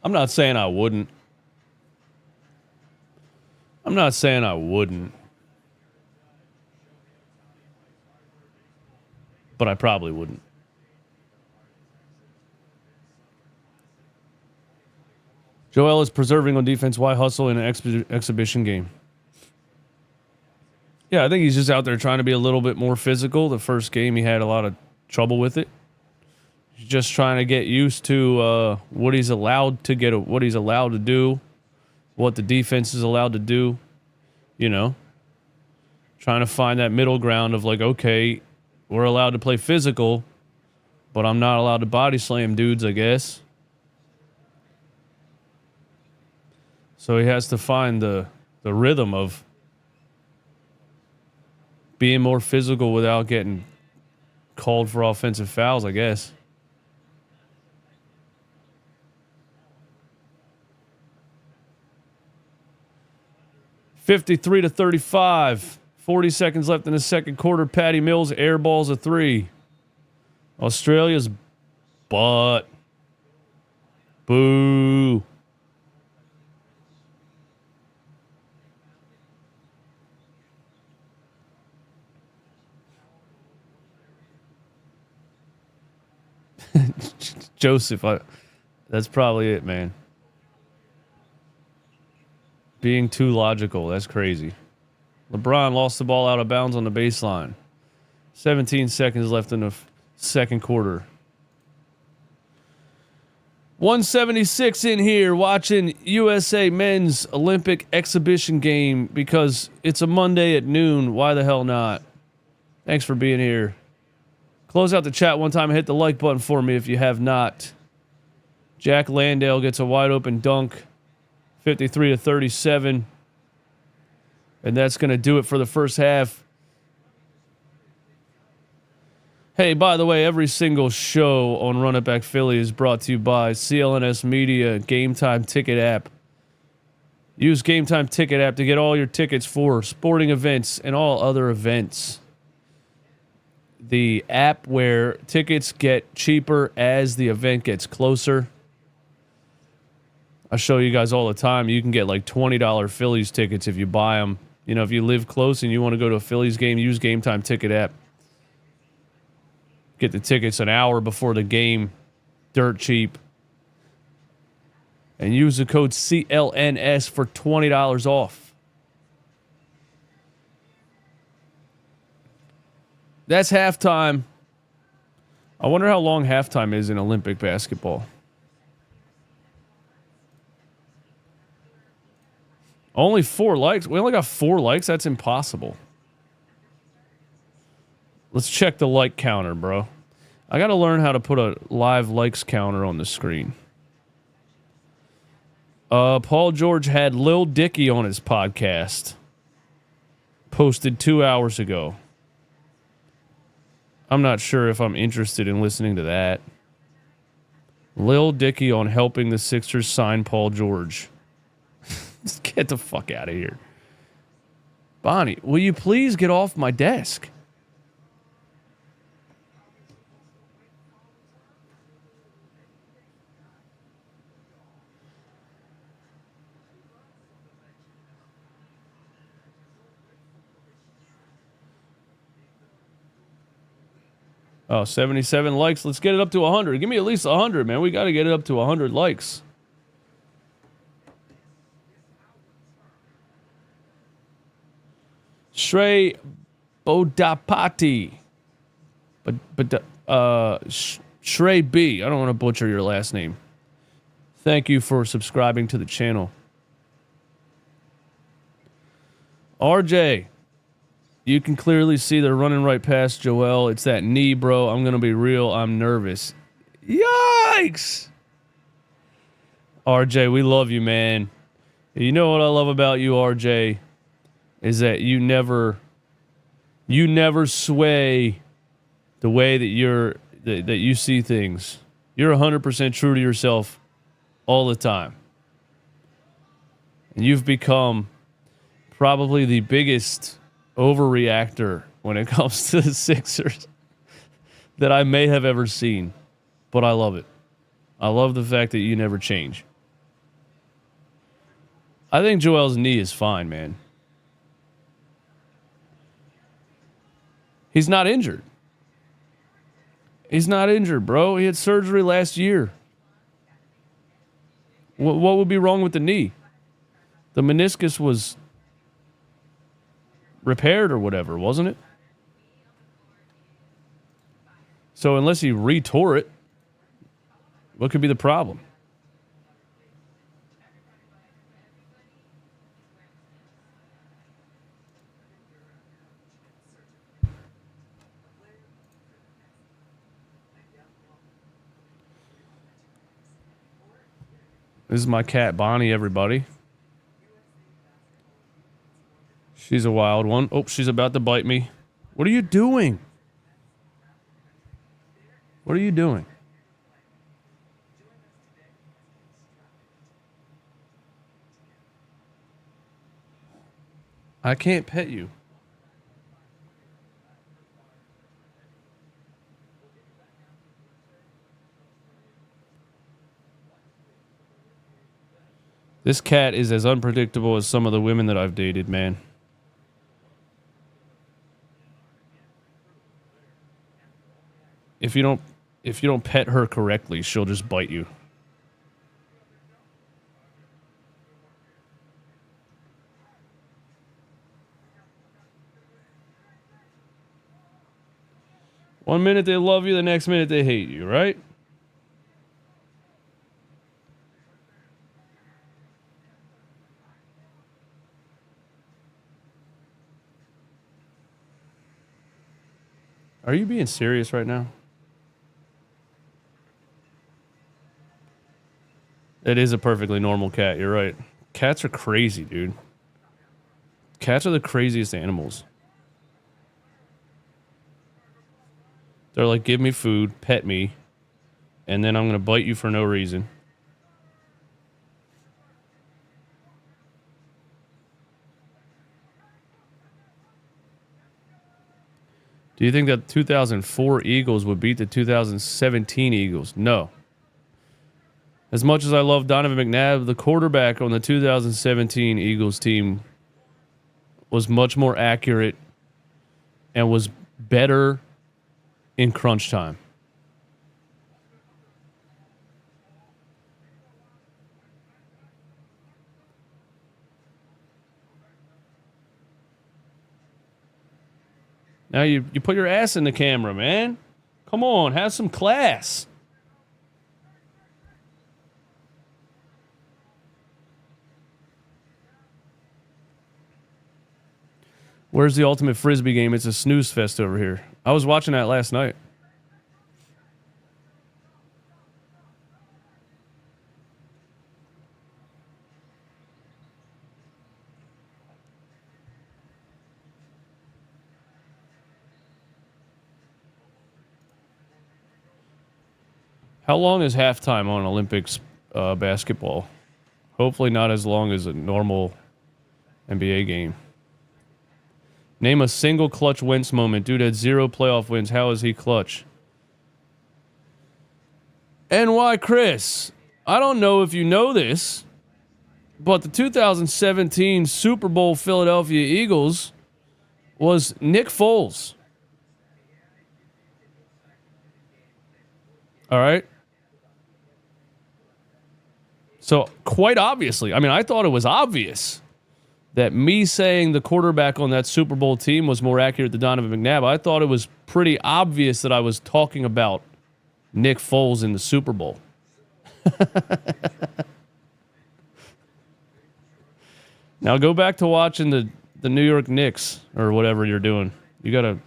Speaker 1: I'm not saying I wouldn't. I'm not saying I wouldn't. But I probably wouldn't. Joel is preserving on defense. Why hustle in an exhibition game? Yeah, I think he's just out there trying to be a little bit more physical. The first game, he had a lot of trouble with it. He's just trying to get used to what he's allowed to what he's allowed to do, what the defense is allowed to do. You know, trying to find that middle ground of like, okay, we're allowed to play physical, but I'm not allowed to body slam dudes, I guess. So he has to find the rhythm of being more physical without getting called for offensive fouls, I guess. (53-35). 40 seconds left in the second quarter. Patty Mills airballs a three. Australia's butt. Boo. Joseph, that's probably it, man. Being too logical, that's crazy. LeBron lost the ball out of bounds on the baseline. 17 seconds left in the second quarter. 176 in here watching USA men's Olympic exhibition game because it's a Monday at noon. Why the hell not? Thanks for being here. Close out the chat one time and hit the like button for me if you have not. Jack Landale gets a wide open dunk. 53-37. And that's going to do it for the first half. Hey, by the way, every single show on Run It Back Philly is brought to you by CLNS Media Game Time Ticket app. Use Game Time Ticket app to get all your tickets for sporting events and all other events. The app where tickets get cheaper as the event gets closer. I show you guys all the time. You can get like $20 Phillies tickets if you buy them. You know, if you live close and you want to go to a Phillies game, use Game Time Ticket app. Get the tickets an hour before the game. Dirt cheap. And use the code CLNS for $20 off. That's halftime. I wonder how long halftime is in Olympic basketball. Only 4 likes. We only got 4 likes. That's impossible. Let's check the like counter, bro. I got to learn how to put a live likes counter on the screen. Paul George had Lil Dicky on his podcast. Posted 2 hours ago. I'm not sure if I'm interested in listening to that. Lil Dicky on helping the Sixers sign Paul George. Just get the fuck out of here. Bonnie, will you please get off my desk? Oh, 77 likes. Let's get it up to 100. Give me at least 100, man. We got to get it up to 100 likes. Shrey Bodapati. Shrey B. I don't want to butcher your last name. Thank you for subscribing to the channel. RJ. You can clearly see they're running right past Joel. It's that knee, bro. I'm going to be real. I'm nervous. Yikes! RJ, we love you, man. You know what I love about you, RJ, is that you never sway the way that you see things. You're 100% true to yourself all the time. And you've become probably the biggest overreactor when it comes to the Sixers that I may have ever seen. But I love it. I love the fact that you never change. I think Joel's knee is fine, man. He's not injured. He's not injured, bro. He had surgery last year. What would be wrong with the knee? The meniscus was repaired or whatever, wasn't it? So unless he retore it, what could be the problem? This is my cat, Bonnie, everybody. She's a wild one. Oh, she's about to bite me. What are you doing? What are you doing? I can't pet you. This cat is as unpredictable as some of the women that I've dated, man. If you don't pet her correctly, she'll just bite you. One minute they love you, the next minute they hate you, right? Are you being serious right now? It is a perfectly normal cat. You're right. Cats are crazy, dude. Cats are the craziest animals. They're like, give me food, pet me, and then I'm going to bite you for no reason. Do you think that 2004 Eagles would beat the 2017 Eagles? No. As much as I love Donovan McNabb, the quarterback on the 2017 Eagles team was much more accurate and was better in crunch time. Now you put your ass in the camera, man. Come on, have some class. Where's the ultimate frisbee game? It's a snooze fest over here. I was watching that last night. How long is halftime on Olympics basketball? Hopefully not as long as a normal NBA game. Name a single clutch Wentz moment. Dude had 0 playoff wins. How is he clutch? NY Chris, I don't know if you know this, but the 2017 Super Bowl Philadelphia Eagles was Nick Foles. All right. So quite obviously, I mean, I thought it was obvious that me saying the quarterback on that Super Bowl team was more accurate than Donovan McNabb. I thought it was pretty obvious that I was talking about Nick Foles in the Super Bowl. Now go back to watching the New York Knicks or whatever you're doing. You got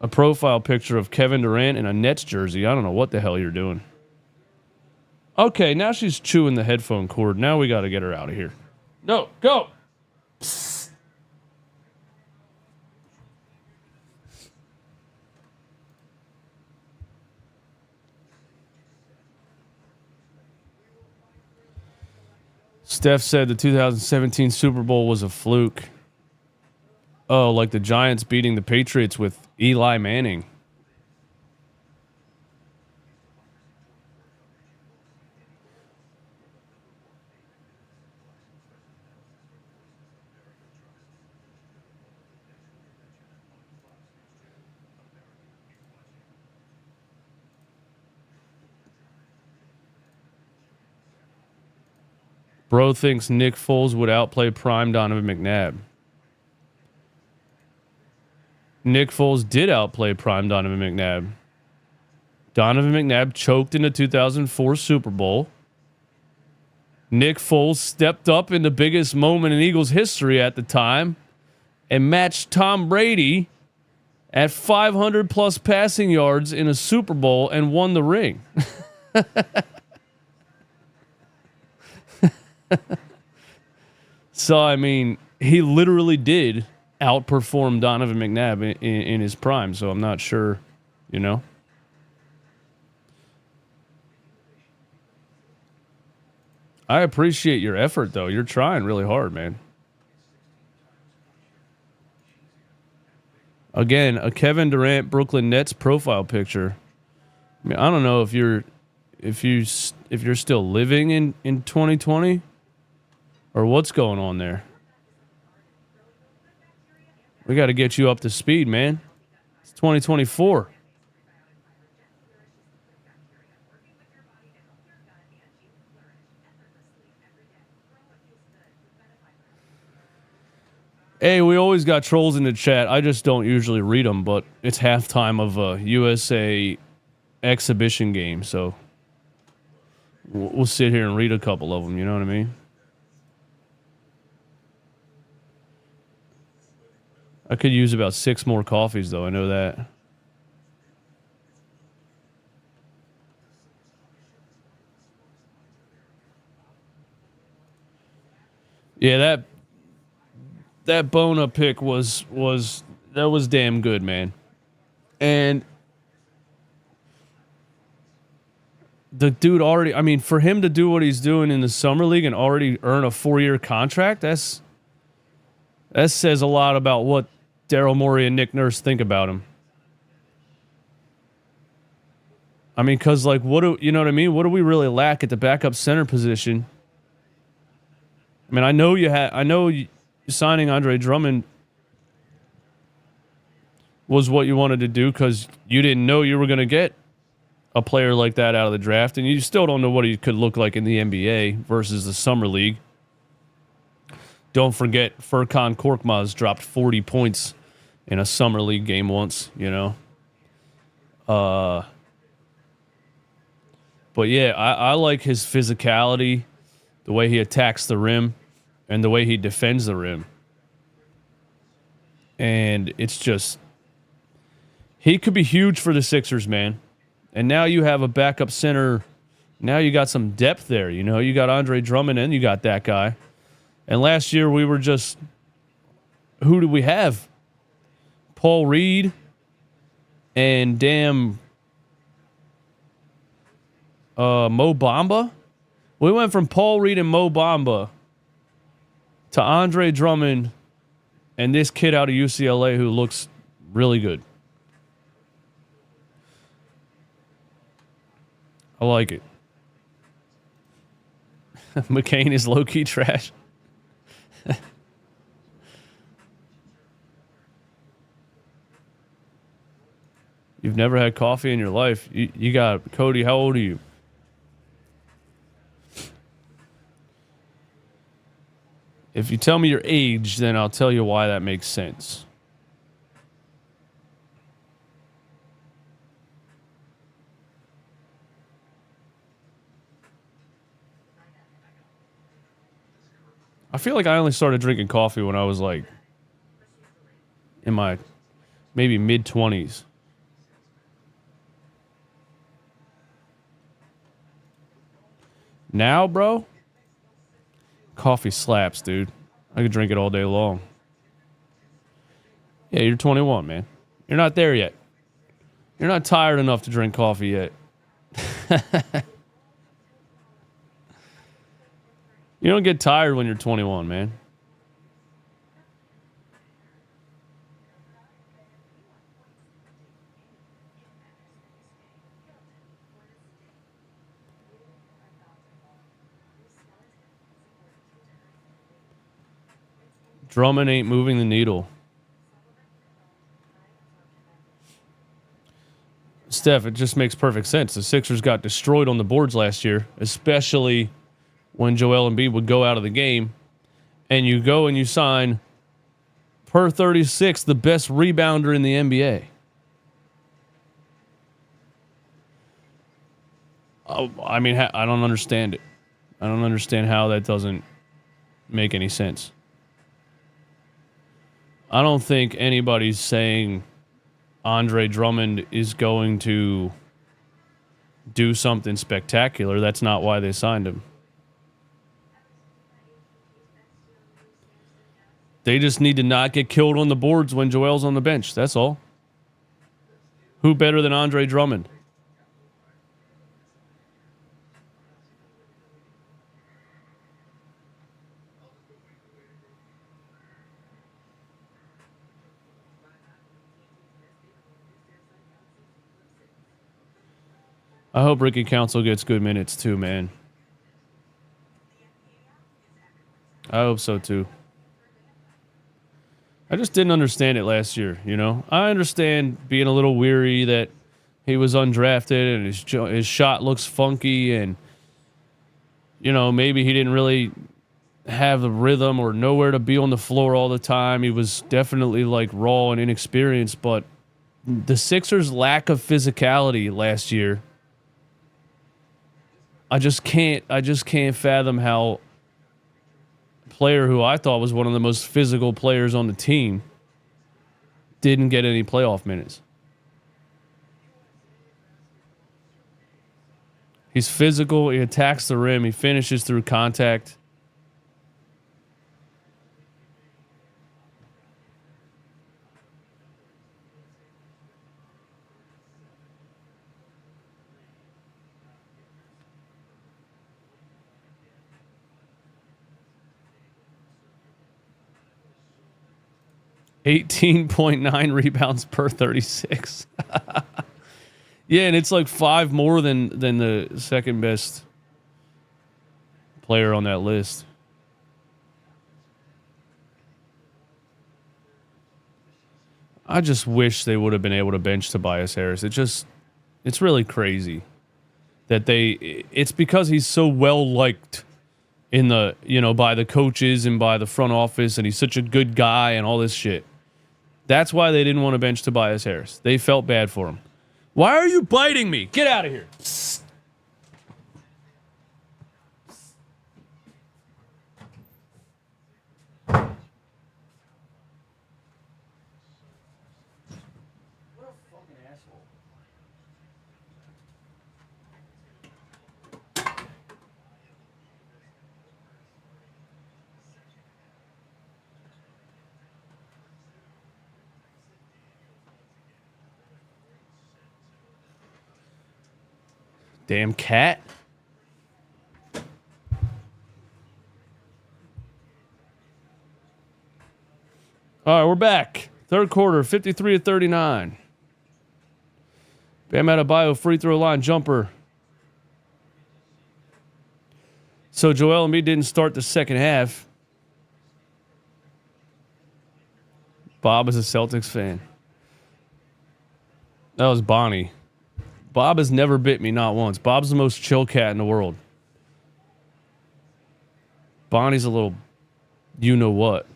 Speaker 1: a profile picture of Kevin Durant in a Nets jersey. I don't know what the hell you're doing. Okay, now she's chewing the headphone cord. Now we got to get her out of here. No, go. Psst. Steph said the 2017 Super Bowl was a fluke. Oh, like the Giants beating the Patriots with Eli Manning. Bro thinks Nick Foles would outplay prime Donovan McNabb. Nick Foles did outplay prime Donovan McNabb. Donovan McNabb choked in the 2004 Super Bowl. Nick Foles stepped up in the biggest moment in Eagles history at the time and matched Tom Brady at 500 plus passing yards in a Super Bowl and won the ring. So, I mean, he literally did outperform Donovan McNabb in his prime. So I'm not sure, you know. I appreciate your effort, though. You're trying really hard, man. Again, a Kevin Durant Brooklyn Nets profile picture. I mean, I don't know if you're still living in 2020 or what's going on there. We got to get you up to speed, man. It's 2024. Hey, we always got trolls in the chat. I just don't usually read them, but it's halftime of a USA exhibition game, so we'll sit here and read a couple of them, you know what I mean? I could use about 6 more coffees, though. I know that. Yeah, that Bona pick was damn good, man. And the dude already, I mean, for him to do what he's doing in the summer league and already earn a 4-year contract, that says a lot about what Daryl Morey and Nick Nurse think about him. I mean, because, like, you know what I mean? What do we really lack at the backup center position? I mean, I know signing Andre Drummond was what you wanted to do because you didn't know you were going to get a player like that out of the draft, and you still don't know what he could look like in the NBA versus the summer league. Don't forget, Furkan Korkmaz dropped 40 points in a summer league game once, you know. But yeah, I like his physicality, the way he attacks the rim, and the way he defends the rim. And it's just, he could be huge for the Sixers, man. And now you have a backup center. Now you got some depth there, you know. You got Andre Drummond and you got that guy. And last year we were just, who did we have? Paul Reed and damn Mo Bamba. We went from Paul Reed and Mo Bamba to Andre Drummond and this kid out of UCLA who looks really good. I like it. McCain is low-key trash. You've never had coffee in your life. You got, Cody, how old are you? If you tell me your age, then I'll tell you why that makes sense. I feel like I only started drinking coffee when I was like in my maybe mid-20s. Now, bro, coffee slaps, dude. I could drink it all day long. Yeah, you're 21, man. You're not there yet. You're not tired enough to drink coffee yet. You don't get tired when you're 21, man. Drummond ain't moving the needle. Steph, it just makes perfect sense. The Sixers got destroyed on the boards last year, especially when Joel Embiid would go out of the game, and you go and you sign, per 36, the best rebounder in the NBA. I mean, I don't understand it. I don't understand how that doesn't make any sense. I don't think anybody's saying Andre Drummond is going to do something spectacular. That's not why they signed him. They just need to not get killed on the boards when Joel's on the bench. That's all. Who better than Andre Drummond? I hope Ricky Council gets good minutes too, man. I hope so too. I just didn't understand it last year, you know? I understand being a little weary that he was undrafted and his shot looks funky and, you know, maybe he didn't really have the rhythm or nowhere to be on the floor all the time. He was definitely like raw and inexperienced, but the Sixers' lack of physicality last year, I just can't fathom how a player who I thought was one of the most physical players on the team didn't get any playoff minutes. He's physical, he attacks the rim, he finishes through contact. .9 rebounds per 36. Yeah, and it's like 5 more than the second best player on that list. I just wish they would have been able to bench Tobias Harris. It's really crazy that it's because he's so well liked in the, you know, by the coaches and by the front office, and he's such a good guy and all this shit. That's why they didn't want to bench Tobias Harris. They felt bad for him. Why are you biting me? Get out of here. What a fucking asshole. Damn cat. All right, we're back. Third quarter, 53-39. Bam Adebayo free throw line jumper. So Joel Embiid didn't start the second half. Bob is a Celtics fan. That was Bronny. Bob has never bit me, not once. Bob's the most chill cat in the world. Bonnie's a little, you know what.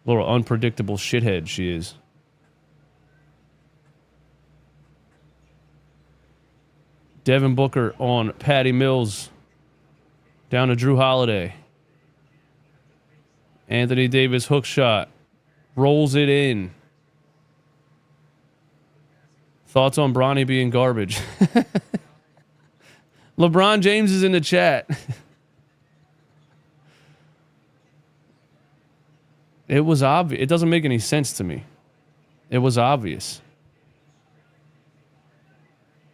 Speaker 1: Little unpredictable shithead she is. Devin Booker on Patty Mills. Down to Drew Holiday. Anthony Davis hook shot. Rolls it in. Thoughts on Bronny being garbage? LeBron James is in the chat. It was obvious. It doesn't make any sense to me. It was obvious.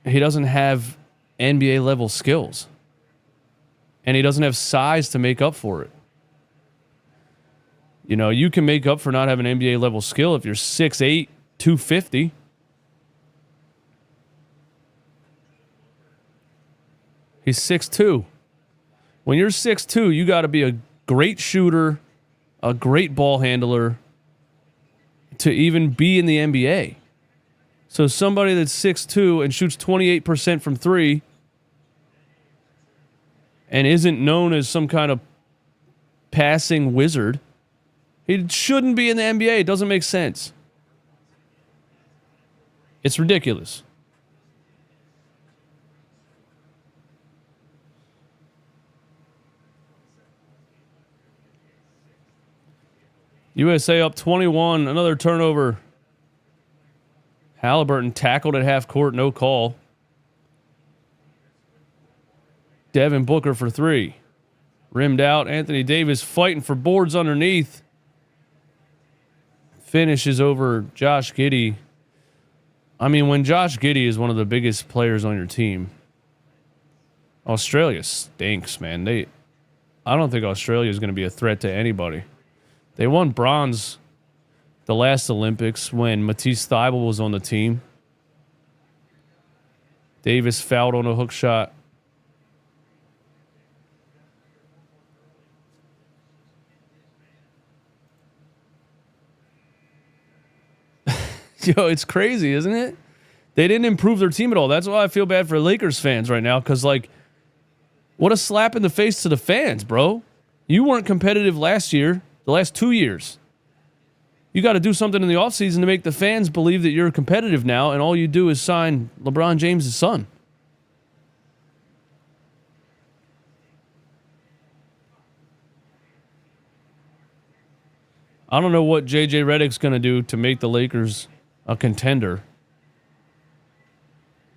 Speaker 1: He doesn't have NBA level skills. And he doesn't have size to make up for it. You know, you can make up for not having NBA level skill if you're 6'8", 250. He's 6'2". When you're 6'2", you got to be a great shooter, a great ball handler to even be in the NBA. So somebody that's 6'2" and shoots 28% from 3 and isn't known as some kind of passing wizard. He shouldn't be in the NBA. It doesn't make sense. It's ridiculous. USA up 21. Another turnover. Haliburton tackled at half court. No call. Devin Booker for three. Rimmed out. Anthony Davis fighting for boards underneath. Finishes over Josh Giddey. I mean, when Josh Giddey is one of the biggest players on your team, Australia stinks, man. I don't think Australia is going to be a threat to anybody. They won bronze the last Olympics when Matisse Thybulle was on the team. Davis fouled on a hook shot. Yo, it's crazy, isn't it? They didn't improve their team at all. That's why I feel bad for Lakers fans right now, because, like, what a slap in the face to the fans, bro. You weren't competitive last year, the last 2 years. You got to do something in the offseason to make the fans believe that you're competitive now, and all you do is sign LeBron James' son. I don't know what JJ Redick's going to do to make the Lakers a contender.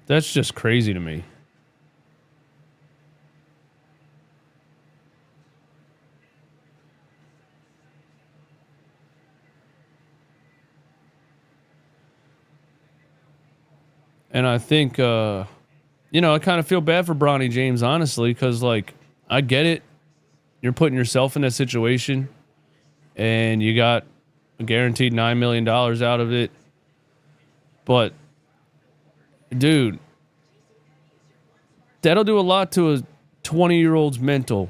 Speaker 1: That's just crazy to me. And I think, I kind of feel bad for Bronny James, honestly, because, like, I get it. You're putting yourself in that situation, and you got a guaranteed $9 million out of it. But, dude, that'll do a lot to a 20-year-old's mental.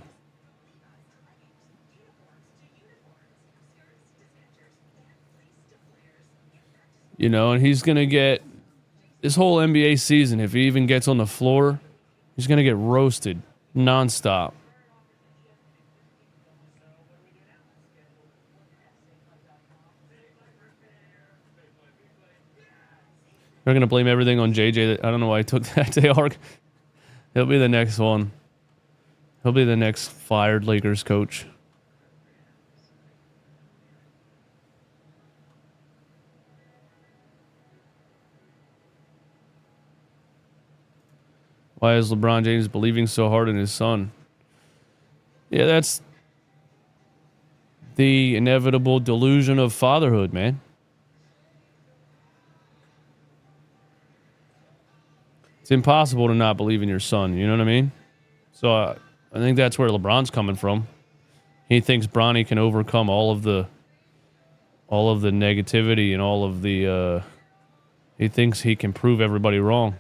Speaker 1: And he's going to get this whole NBA season, if he even gets on the floor, he's going to get roasted nonstop. They're going to blame everything on JJ. I don't know why I took that day. He'll be the next one. He'll be the next fired Lakers coach. Why is LeBron James believing so hard in his son? Yeah, that's the inevitable delusion of fatherhood, man. It's impossible to not believe in your son. You know what I mean? So I think that's where LeBron's coming from. He thinks Bronny can overcome all of the negativity and all of the. He thinks he can prove everybody wrong.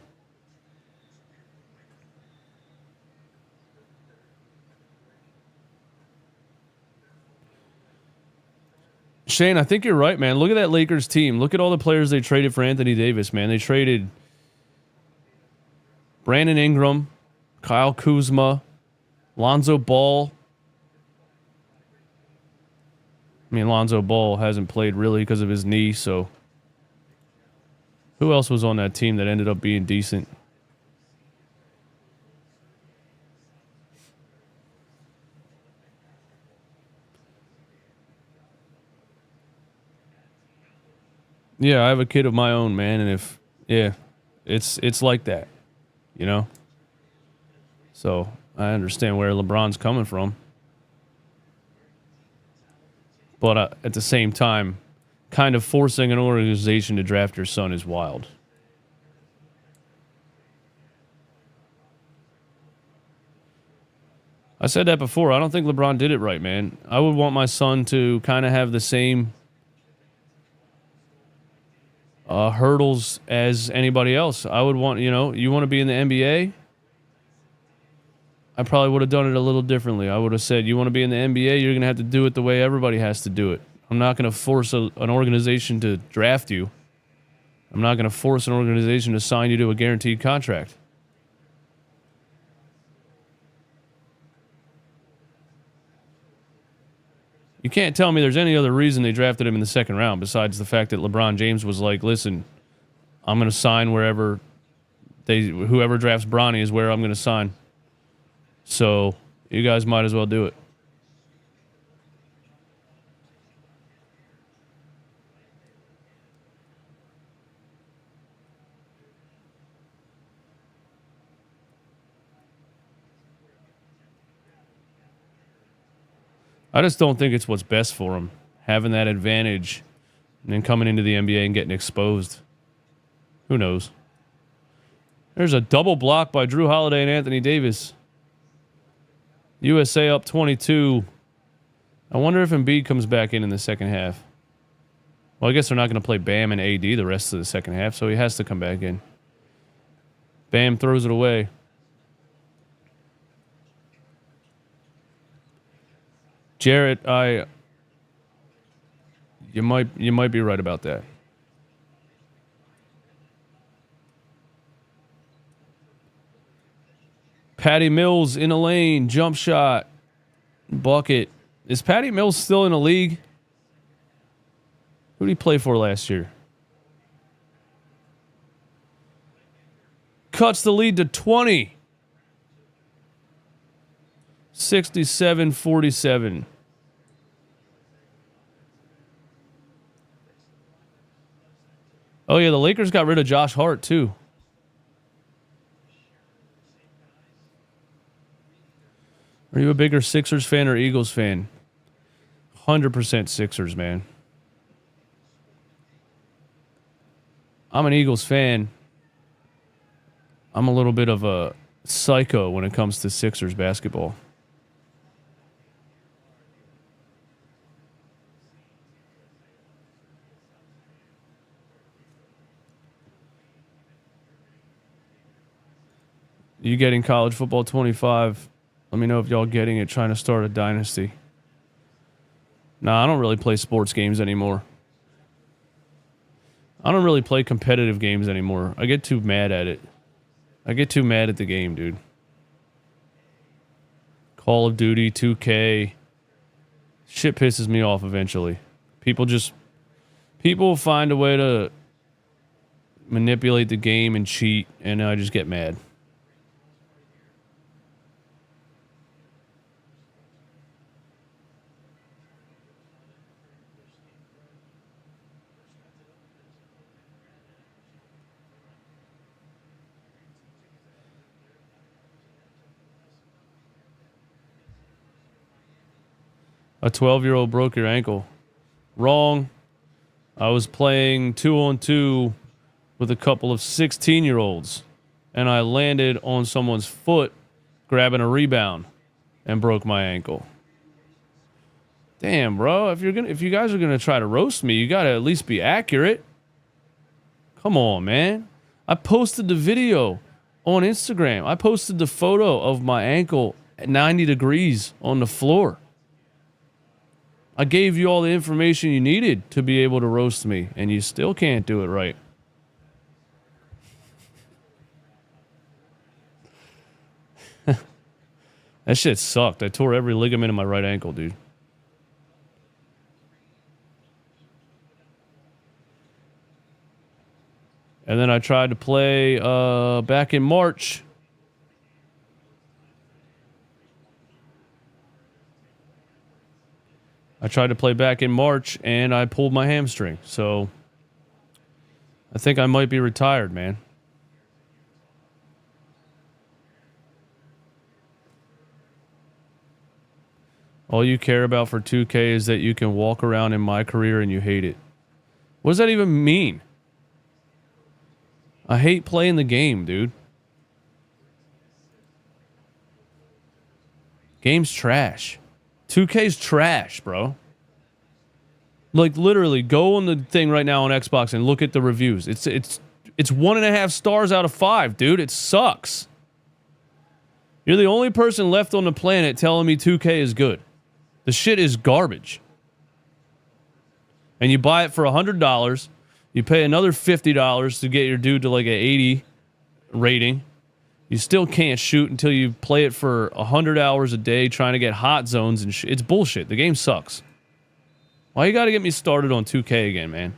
Speaker 1: Shane, I think you're right, man. Look at that Lakers team. Look at all the players they traded for Anthony Davis, man. They traded Brandon Ingram, Kyle Kuzma, Lonzo Ball. I mean, Lonzo Ball hasn't played really because of his knee, so who else was on that team that ended up being decent? Yeah, I have a kid of my own, man, and it's like that, So I understand where LeBron's coming from, but at the same time, kind of forcing an organization to draft your son is wild. I said that before. I don't think LeBron did it right, man. I would want my son to kind of have the same hurdles as anybody else. I would want, you want to be in the NBA? I probably would have done it a little differently. I would have said, you want to be in the NBA? You're going to have to do it the way everybody has to do it. I'm not going to force an organization to draft you. I'm not going to force an organization to sign you to a guaranteed contract. You can't tell me there's any other reason they drafted him in the second round besides the fact that LeBron James was like, listen, I'm going to sign whoever drafts Bronny is where I'm going to sign. So you guys might as well do it. I just don't think it's what's best for him, having that advantage and then coming into the NBA and getting exposed. Who knows? There's a double block by Drew Holiday and Anthony Davis. USA up 22. I wonder if Embiid comes back in the second half. Well, I guess they're not going to play Bam and AD the rest of the second half, so he has to come back in. Bam throws it away. Jarrett, you might be right about that. Patty Mills in a lane, jump shot, bucket. Is Patty Mills still in the league? Who did he play for last year? Cuts the lead to 20. 67-47. Oh, yeah, the Lakers got rid of Josh Hart, too. Are you a bigger Sixers fan or Eagles fan? 100% Sixers, man. I'm an Eagles fan. I'm a little bit of a psycho when it comes to Sixers basketball. You getting College Football 25? Let me know if y'all getting it, trying to start a dynasty. Nah, I don't really play sports games anymore. I don't really play competitive games anymore. I get too mad at it. I get too mad at the game, dude. Call of Duty, 2K. Shit pisses me off eventually. People find a way to manipulate the game and cheat, and I just get mad. A 12-year-old broke your ankle. Wrong. I was playing 2-on-2 with a couple of 16-year-olds, and I landed on someone's foot grabbing a rebound and broke my ankle. Damn, bro. If you guys are gonna try to roast me, you gotta at least be accurate. Come on, man. I posted the video on Instagram. I posted the photo of my ankle at 90 degrees on the floor. I gave you all the information you needed to be able to roast me, and you still can't do it right. That shit sucked. I tore every ligament in my right ankle, dude. And then I tried to play back in March. And I pulled my hamstring. So I think I might be retired, man. All you care about for 2K is that you can walk around in my career and you hate it. What does that even mean? I hate playing the game, dude. Game's trash. 2K's trash, bro. Like, literally, go on the thing right now on Xbox and look at the reviews. It's 1.5 stars out of 5, dude. It sucks. You're the only person left on the planet telling me 2K is good. The shit is garbage. And you buy it for $100. You pay another $50 to get your dude to like an 80 rating. You still can't shoot until you play it for 100 hours a day trying to get hot zones and shit. It's bullshit. The game sucks. Why you got to get me started on 2K again, man?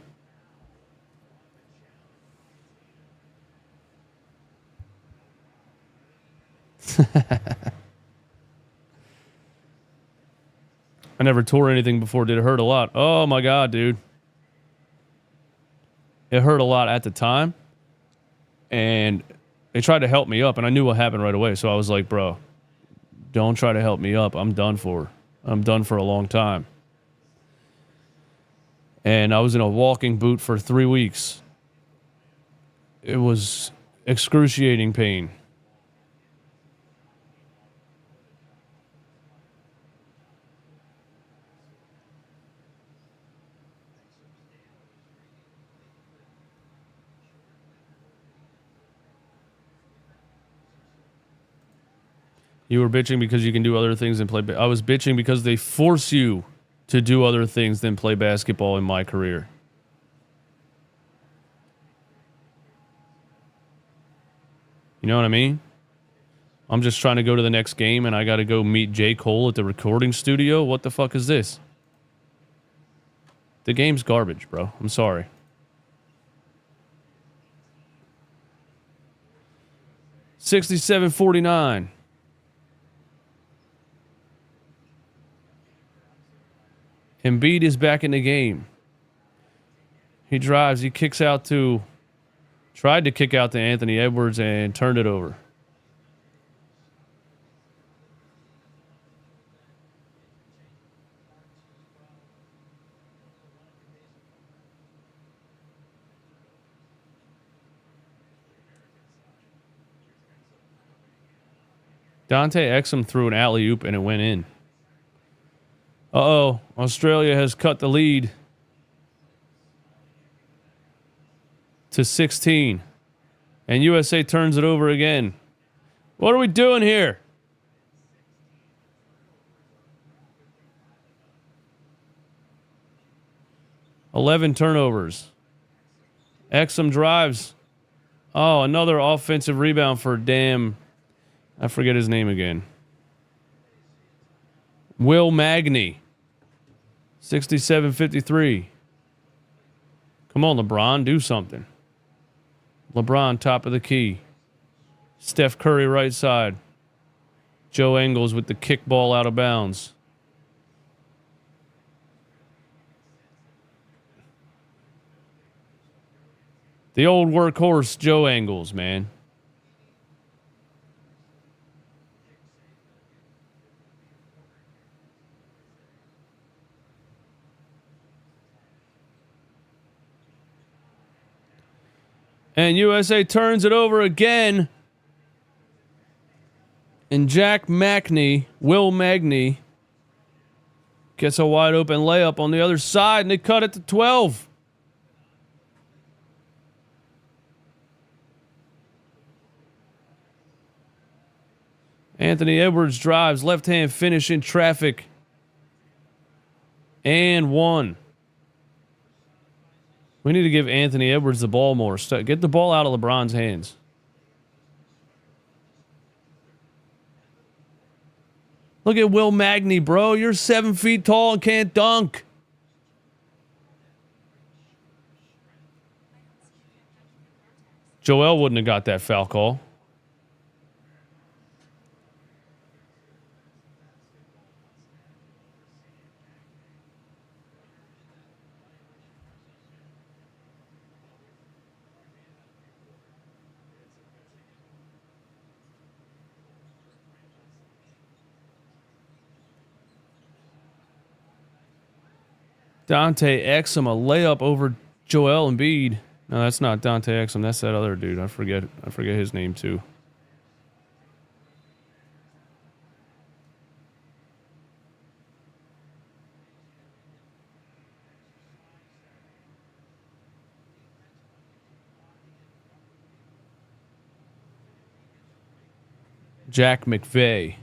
Speaker 1: I never tore anything before. Did it hurt a lot? Oh my God, dude. It hurt a lot at the time. And they tried to help me up, and I knew what happened right away. So I was like, bro, don't try to help me up. I'm done for. I'm done for a long time. And I was in a walking boot for 3 weeks. It was excruciating pain. You were bitching because you can do other things than play. I was bitching because they force you to do other things than play basketball in my career. You know what I mean? I'm just trying to go to the next game and I got to go meet J. Cole at the recording studio. What the fuck is this? The game's garbage, bro. I'm sorry. $67.49. Embiid is back in the game. He drives. He kicks out to... Tried to kick out to Anthony Edwards and turned it over. Dante Exum threw an alley-oop and it went in. Uh-oh. Australia has cut the lead to 16. And USA turns it over again. What are we doing here? $11 turnovers. Exum drives. Oh, another offensive rebound for damn... I forget his name again. Will Magny. 67-53. Come on, LeBron, do something. LeBron, top of the key. Steph Curry, right side. Joe Ingles with the kickball out of bounds. The old workhorse, Joe Ingles, man. And USA turns it over again. And Jack Mackney, Will Magny, gets a wide open layup on the other side, and they cut it to 12. Anthony Edwards drives, left hand finish in traffic. And one. We need to give Anthony Edwards the ball more. Get the ball out of LeBron's hands. Look at Will Magny, bro. You're 7 feet tall and can't dunk. Joel wouldn't have got that foul call. Dante Exum, a layup over Joel Embiid. No, that's not Dante Exum. That's that other dude. I forget his name too. Jack McVeigh.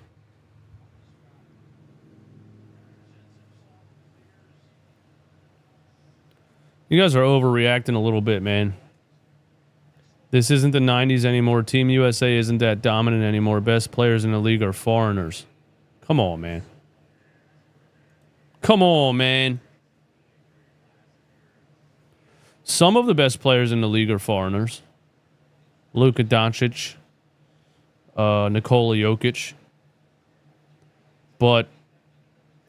Speaker 1: You guys are overreacting a little bit, man. This isn't the 90s anymore. Team USA isn't that dominant anymore. Best players in the league are foreigners. Come on, man. Come on, man. Some of the best players in the league are foreigners. Luka Doncic, Nikola Jokic. But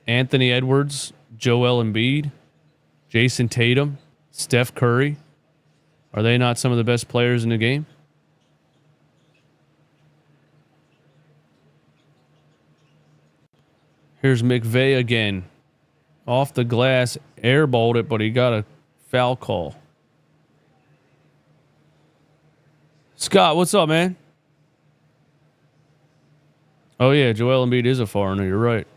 Speaker 1: Anthony Edwards, Joel Embiid, Jason Tatum, Steph Curry, are they not some of the best players in the game? Here's McVay again. Off the glass, airballed it, but he got a foul call. Scott, what's up, man? Oh, yeah, Joel Embiid is a foreigner. You're right.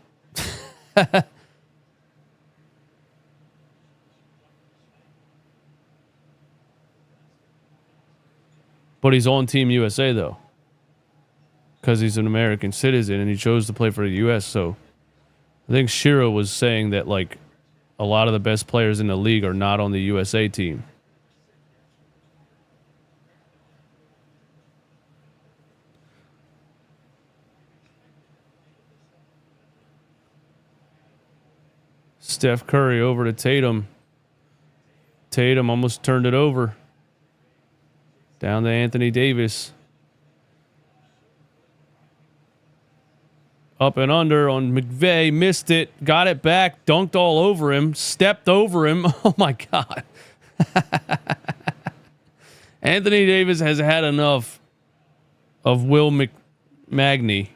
Speaker 1: But he's on Team USA, though, because he's an American citizen and he chose to play for the U.S. So I think Shira was saying that, like, a lot of the best players in the league are not on the USA team. Steph Curry over to Tatum. Tatum almost turned it over. Down to Anthony Davis. Up and under on McVay. Missed it. Got it back. Dunked all over him. Stepped over him. Oh, my God. Anthony Davis has had enough of Will McMagny.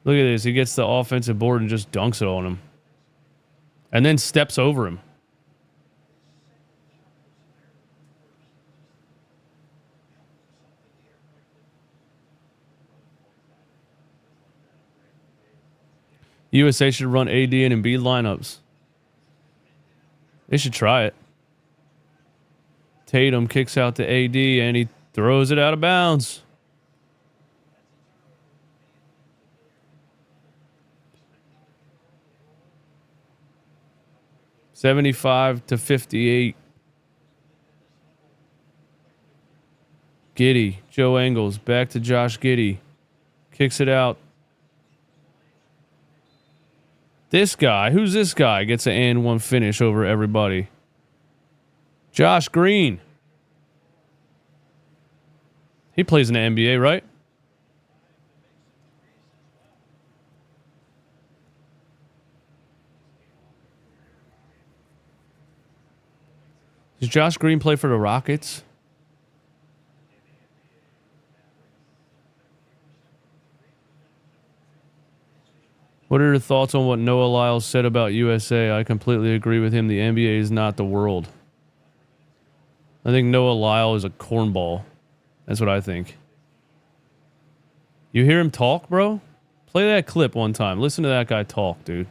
Speaker 1: Look at this. He gets the offensive board and just dunks it on him. And then steps over him. USA should run AD and Embiid lineups. They should try it. Tatum kicks out to AD and he throws it out of bounds. (75-58). Giddey, Joe Ingles, back to Josh Giddey. Kicks it out. This guy, who's this guy? Gets an and one finish over everybody. Josh Green. He plays in the NBA, right? Does Josh Green play for the Rockets? What are your thoughts on what Noah Lyles said about USA? I completely agree with him. The NBA is not the world. I think Noah Lyles is a cornball. That's what I think. You hear him talk, bro? Play that clip one time. Listen to that guy talk, dude.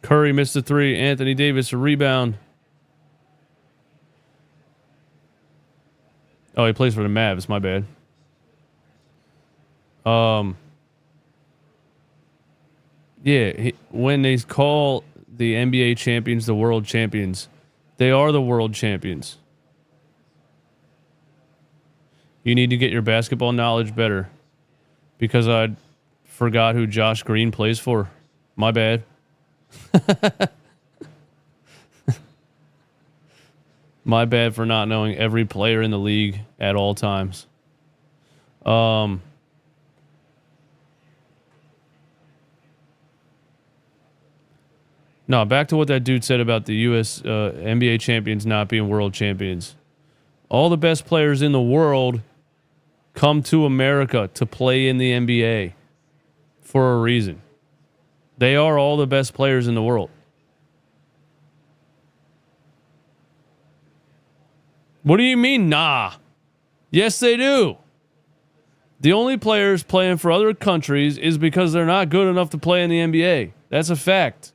Speaker 1: Curry missed a three. Anthony Davis a rebound. Oh, he plays for the Mavs. My bad. Yeah, when they call the NBA champions the world champions, they are the world champions. You need to get your basketball knowledge better, because I forgot who Josh Green plays for. My bad. My bad for not knowing every player in the league at all times. No, back to what that dude said about the US NBA champions not being world champions. All the best players in the world come to America to play in the NBA for a reason. They are all the best players in the world. What do you mean, nah? Yes, they do. The only players playing for other countries is because they're not good enough to play in the NBA. That's a fact.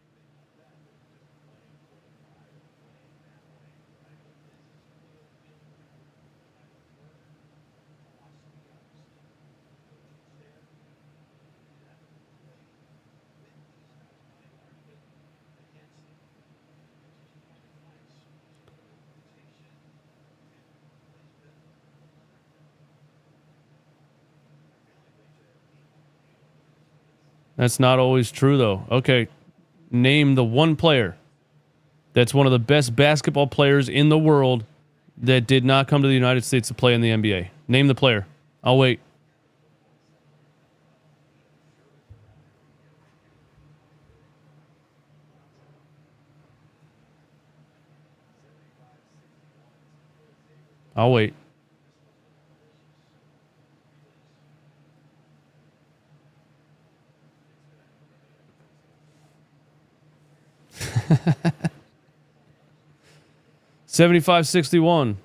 Speaker 1: That's not always true, though. Okay, name the one player that's one of the best basketball players in the world that did not come to the United States to play in the NBA. Name the player. I'll wait. I'll wait. $75.61.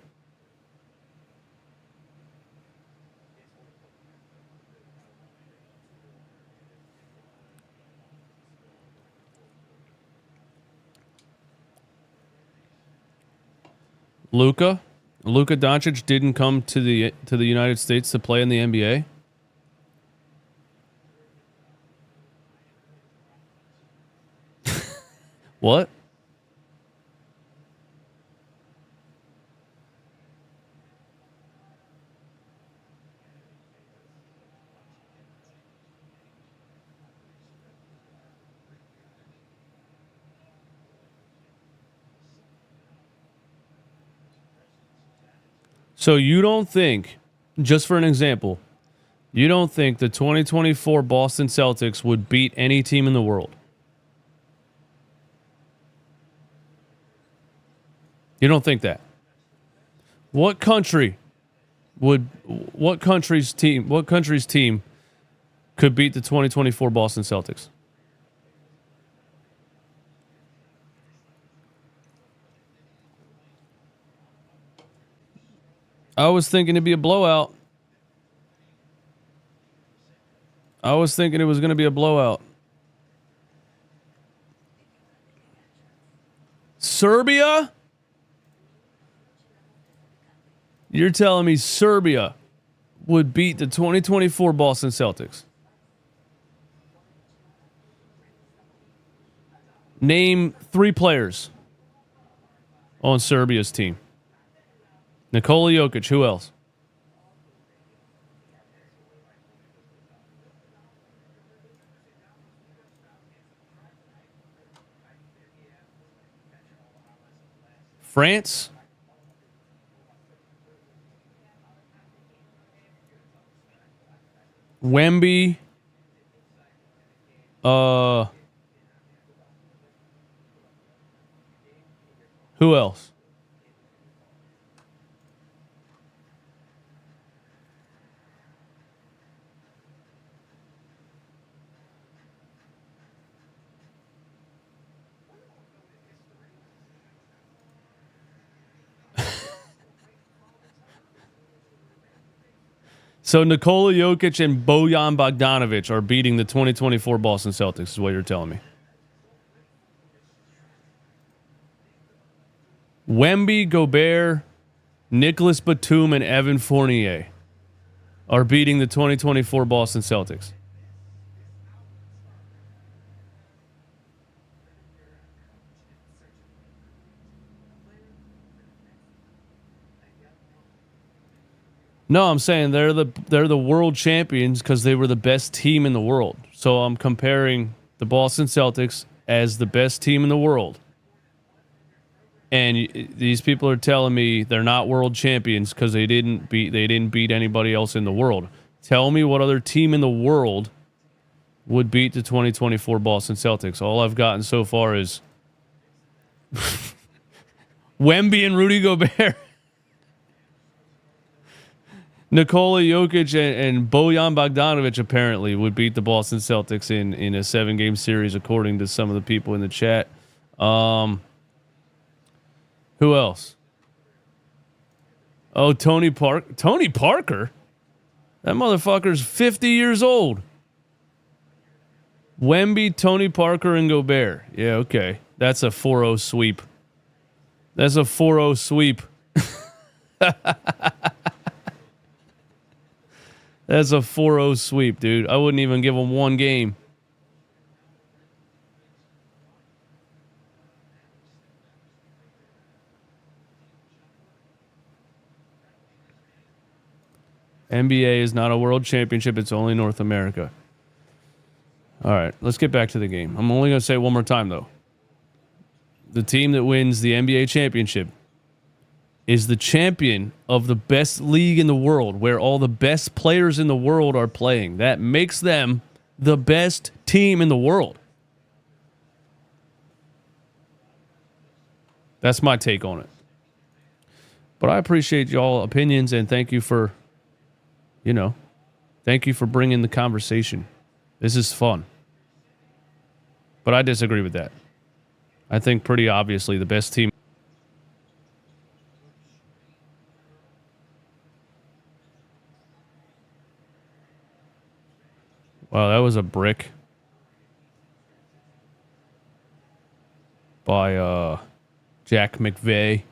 Speaker 1: Luka Doncic didn't come to the United States to play in the NBA. What? So you don't think, just for an example, you don't think the 2024 Boston Celtics would beat any team in the world? You don't think that? What country's team could beat the 2024 Boston Celtics? I was thinking it'd be a blowout. I was thinking it was going to be a blowout. Serbia? You're telling me Serbia would beat the 2024 Boston Celtics? Name 3 players on Serbia's team. Nikola Jokic. Who else? France? Wemby? Who else? So Nikola Jokic and Bojan Bogdanovic are beating the 2024 Boston Celtics, is what you're telling me. Wemby, Gobert, Nicholas Batum, and Evan Fournier are beating the 2024 Boston Celtics. No, I'm saying they're the world champions because they were the best team in the world. So I'm comparing the Boston Celtics as the best team in the world. And these people are telling me they're not world champions because they didn't beat anybody else in the world. Tell me what other team in the world would beat the 2024 Boston Celtics. All I've gotten so far is Wemby and Rudy Gobert. Nikola Jokic and Bojan Bogdanovic apparently would beat the Boston Celtics in a 7-game series, according to some of the people in the chat. Who else? Oh, Tony Parker? That motherfucker's 50 years old. Wemby, Tony Parker, and Gobert. Yeah, okay. That's a 4-0 sweep. That's a 4-0 sweep. That's a 4-0 sweep, dude. I wouldn't even give them one game. NBA is not a world championship. It's only North America. All right, let's get back to the game. I'm only going to say it one more time, though. The team that wins the NBA championship is the champion of the best league in the world, where all the best players in the world are playing. That makes them the best team in the world. That's my take on it. But I appreciate y'all opinions, and thank you for, thank you for bringing the conversation. This is fun. But I disagree with that. I think pretty obviously the best team. Wow, that was a brick by Jack McVay.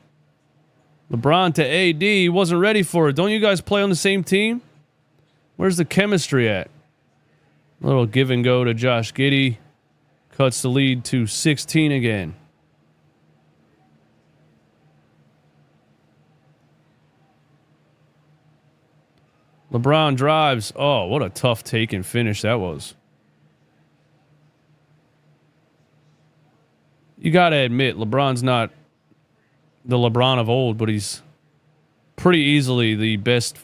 Speaker 1: LeBron to AD, he wasn't ready for it. Don't you guys play on the same team? Where's the chemistry at? A little give and go to Josh Giddey. Cuts the lead to 16 again. LeBron drives. Oh, what a tough take and finish that was. You got to admit, LeBron's not the LeBron of old, but he's pretty easily the best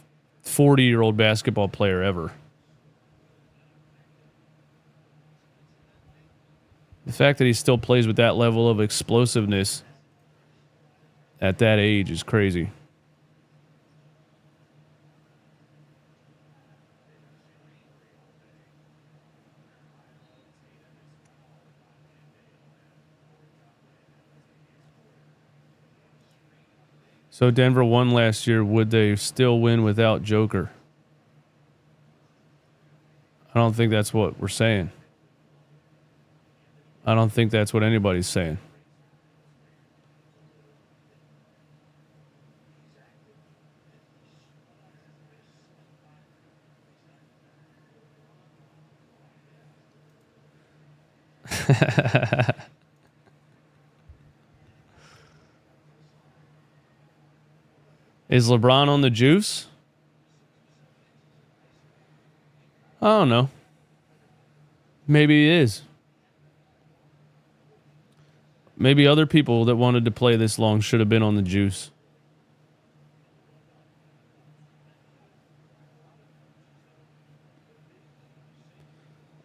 Speaker 1: 40-year-old basketball player ever. The fact that he still plays with that level of explosiveness at that age is crazy. So Denver won last year. Would they still win without Joker? I don't think that's what we're saying. I don't think that's what anybody's saying. Is LeBron on the juice? I don't know. Maybe he is. Maybe other people that wanted to play this long should have been on the juice.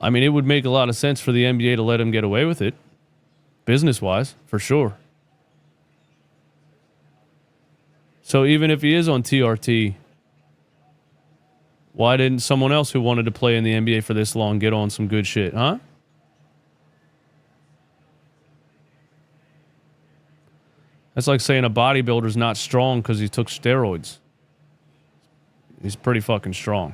Speaker 1: I mean, it would make a lot of sense for the NBA to let him get away with it. Business-wise, for sure. So even if he is on TRT, why didn't someone else who wanted to play in the NBA for this long get on some good shit, huh? That's like saying a bodybuilder's not strong because he took steroids. He's pretty fucking strong.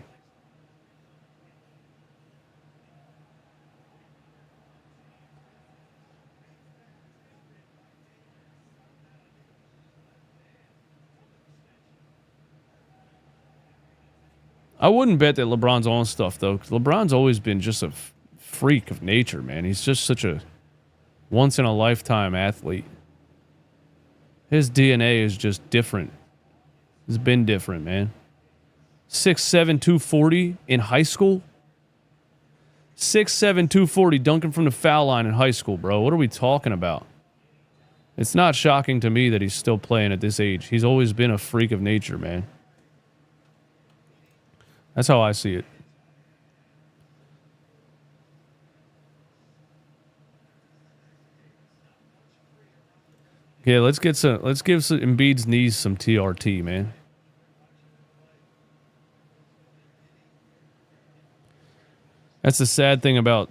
Speaker 1: I wouldn't bet that LeBron's on stuff, though. LeBron's always been just a freak of nature, man. He's just such a once-in-a-lifetime athlete. His DNA is just different. It's been different, man. 6'7", 240 in high school? 6'7", 240 dunking from the foul line in high school, bro. What are we talking about? It's not shocking to me that he's still playing at this age. He's always been a freak of nature, man. That's how I see it. Yeah, let's give some Embiid's knees some TRT, man. That's the sad thing about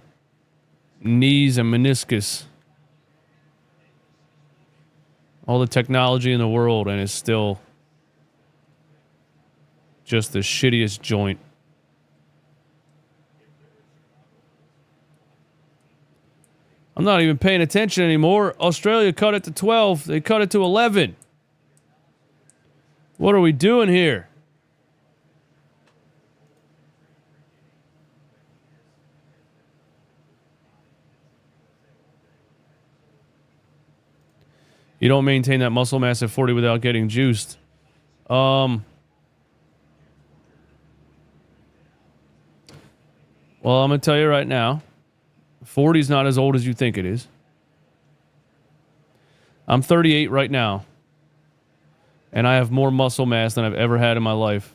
Speaker 1: knees and meniscus. All the technology in the world, and it's still just the shittiest joint. I'm not even paying attention anymore. Australia cut it to 12. They cut it to 11. What are we doing here? You don't maintain that muscle mass at 40 without getting juiced. Well, I'm going to tell you right now. 40's not as old as you think it is. I'm 38 right now, and I have more muscle mass than I've ever had in my life.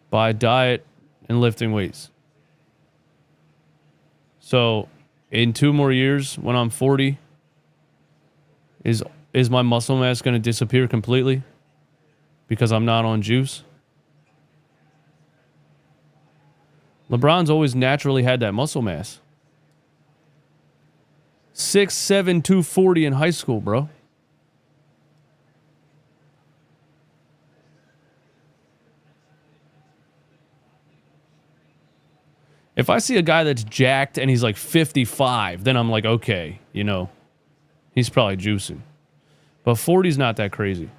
Speaker 1: By diet and lifting weights. So, in 2 more years, when I'm 40, is my muscle mass going to disappear completely because I'm not on juice? LeBron's always naturally had that muscle mass. 6'7", 240 in high school, bro. If I see a guy that's jacked and he's like 55, then I'm like, okay, you know, he's probably juicing. But 40's not that crazy.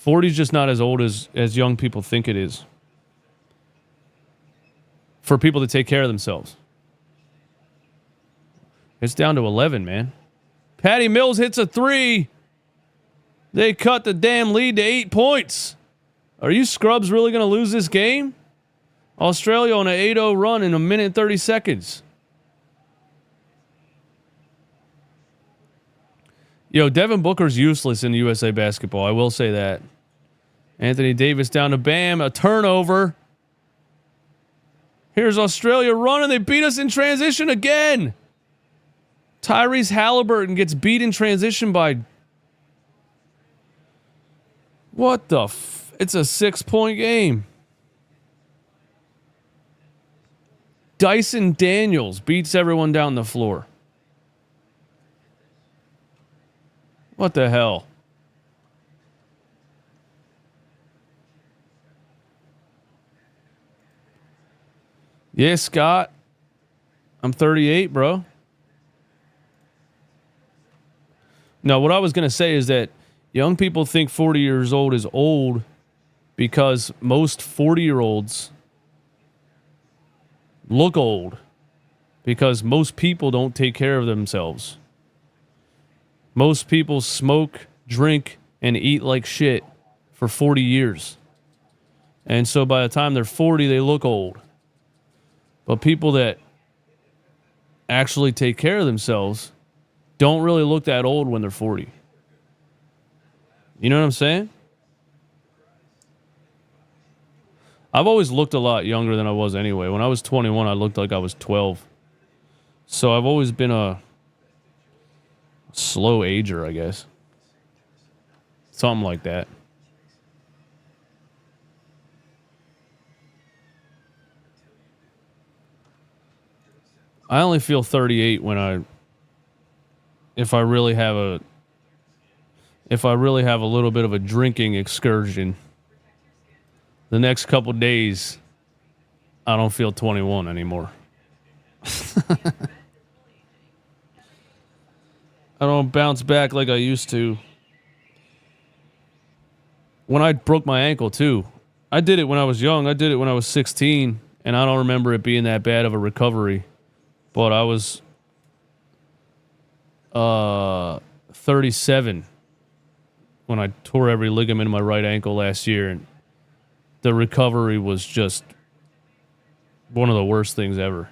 Speaker 1: '40's just not as old as young people think it is. For people to take care of themselves. It's down to 11, man. Patty Mills hits a 3. They cut the damn lead to 8 points. Are you scrubs really going to lose this game? Australia on an 8-0 run in 1 minute and 30 seconds. Yo, Devin Booker's useless in USA basketball. I will say that. Anthony Davis down to Bam. A turnover. Here's Australia running. They beat us in transition again. Tyrese Haliburton gets beat in transition by... What the It's a 6-point game. Dyson Daniels beats everyone down the floor. What the hell? Yeah, Scott. I'm 38, bro. No, what I was going to say is that young people think 40 years old is old because most 40-year-olds look old because most people don't take care of themselves. Most people smoke, drink, and eat like shit for 40 years. And so by the time they're 40, they look old. But people that actually take care of themselves don't really look that old when they're 40. You know what I'm saying? I've always looked a lot younger than I was anyway. When I was 21, I looked like I was 12. So I've always been a slow ager, I guess. Something like that. I only feel 38 when if I really have a little bit of a drinking excursion. The next couple days, I don't feel 21 anymore. I don't bounce back like I used to. When I broke my ankle too, I did it when I was young. I did it when I was 16, and I don't remember it being that bad of a recovery. But I was 37 when I tore every ligament in my right ankle last year, and the recovery was just one of the worst things ever.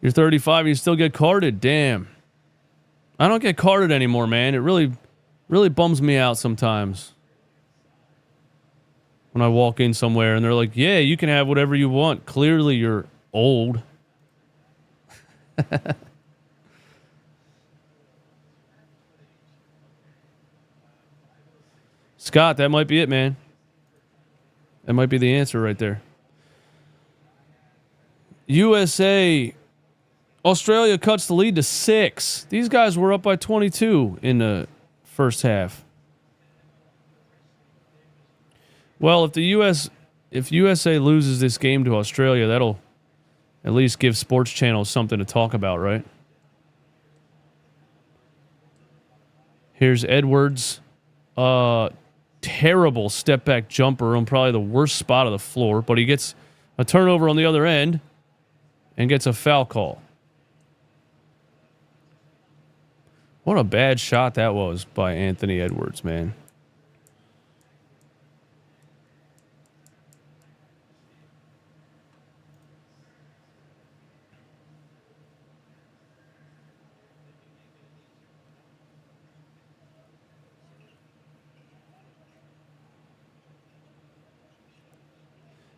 Speaker 1: You're 35 and you still get carded. Damn. I don't get carded anymore, man. It really bums me out sometimes. When I walk in somewhere and they're like, yeah, you can have whatever you want. Clearly you're old. Scott, that might be it, man. That might be the answer right there. USA... Australia cuts the lead to 6. These guys were up by 22 in the first half. Well, if USA loses this game to Australia, that'll at least give sports channels something to talk about, right? Here's Edwards. Terrible step back jumper on probably the worst spot of the floor, but he gets a turnover on the other end and gets a foul call. What a bad shot that was by Anthony Edwards, man.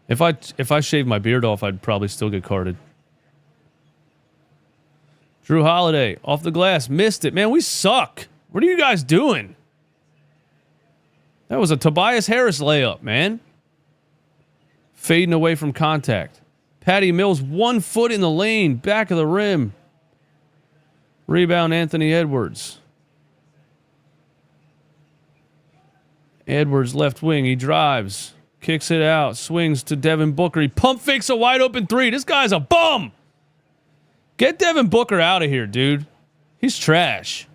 Speaker 1: If I shaved my beard off, I'd probably still get carded. Drew Holiday off the glass, missed it. Man, we suck. What are you guys doing? That was a Tobias Harris layup, man. Fading away from contact. Patty Mills, 1 foot in the lane, back of the rim. Rebound, Anthony Edwards. Edwards left wing, he drives. Kicks it out, swings to Devin Booker. He pump fakes a wide open three. This guy's a bum. Get Devin Booker out of here, dude. He's trash.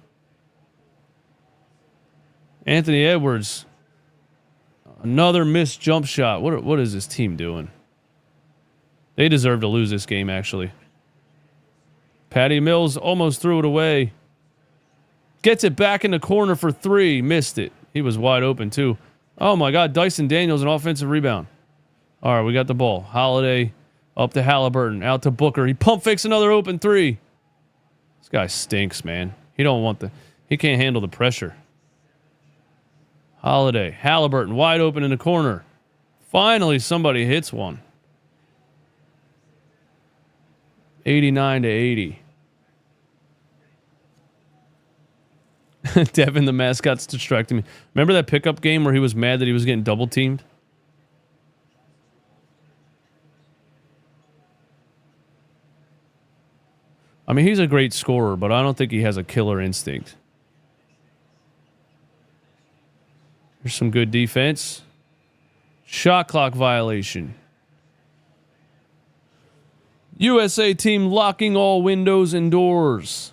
Speaker 1: Anthony Edwards. Another missed jump shot. What is this team doing? They deserve to lose this game, actually. Patty Mills almost threw it away. Gets it back in the corner for 3. Missed it. He was wide open, too. Oh, my God. Dyson Daniels, an offensive rebound. All right, we got the ball. Holiday up to Haliburton. Out to Booker. He pump fakes another open 3. This guy stinks, man. He can't handle the pressure. Holiday. Haliburton wide open in the corner. Finally, somebody hits one. 89-80. Devin, the mascot's distracting me. Remember that pickup game where he was mad that he was getting double teamed? I mean, he's a great scorer, but I don't think he has a killer instinct. Here's some good defense. Shot clock violation. USA team locking all windows and doors.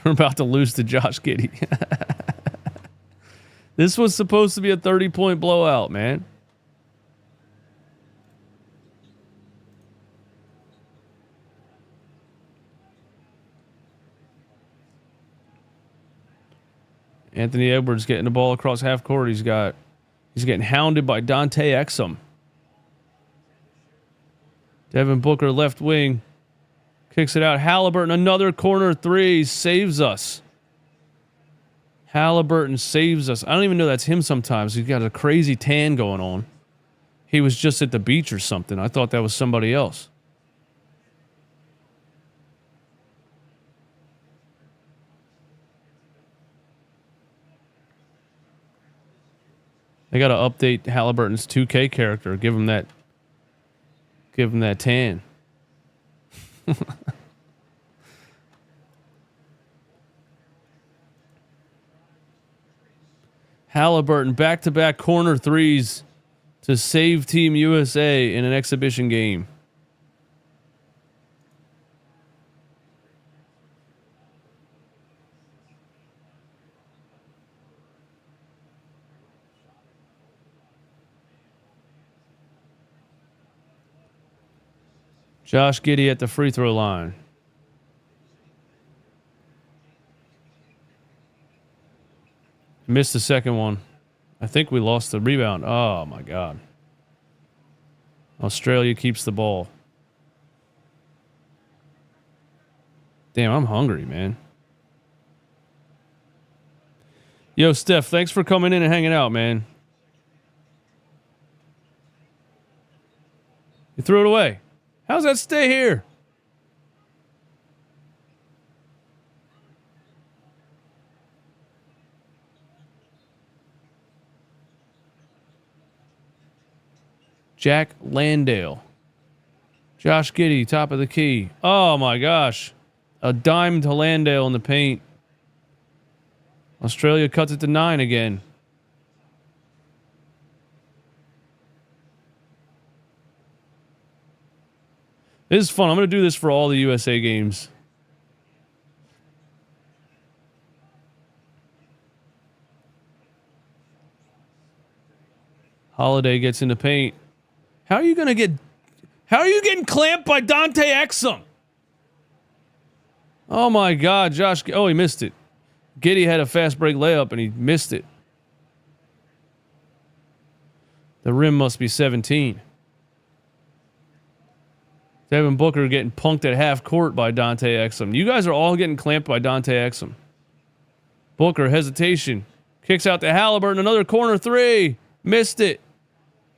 Speaker 1: We're about to lose to Josh Giddey. This was supposed to be a 30-point blowout, man. Anthony Edwards getting the ball across half court. He's getting hounded by Dante Exum. Devin Booker left wing. Kicks it out. Haliburton, another corner 3. Saves us. Haliburton saves us. I don't even know that's him sometimes. He's got a crazy tan going on. He was just at the beach or something. I thought that was somebody else. They got to update Haliburton's 2K character. Give him that tan. Haliburton back-to-back corner 3s to save Team USA in an exhibition game. Josh Giddey at the free throw line. Missed the second one. I think we lost the rebound. Oh, my God. Australia keeps the ball. Damn, I'm hungry, man. Yo, Steph, thanks for coming in and hanging out, man. You threw it away. How's that stay here? Jack Landale. Josh Giddey, top of the key. Oh, my gosh. A dime to Landale in the paint. Australia cuts it to 9 again. This is fun. I'm going to do this for all the USA games. Holiday gets in the paint. How are you getting clamped by Dante Exum? Oh my God, Josh. Oh, he missed it. Giddey had a fast break layup and he missed it. The rim must be 17. Devin Booker getting punked at half court by Dante Exum. You guys are all getting clamped by Dante Exum. Booker, hesitation. Kicks out to Haliburton. Another corner three. Missed it.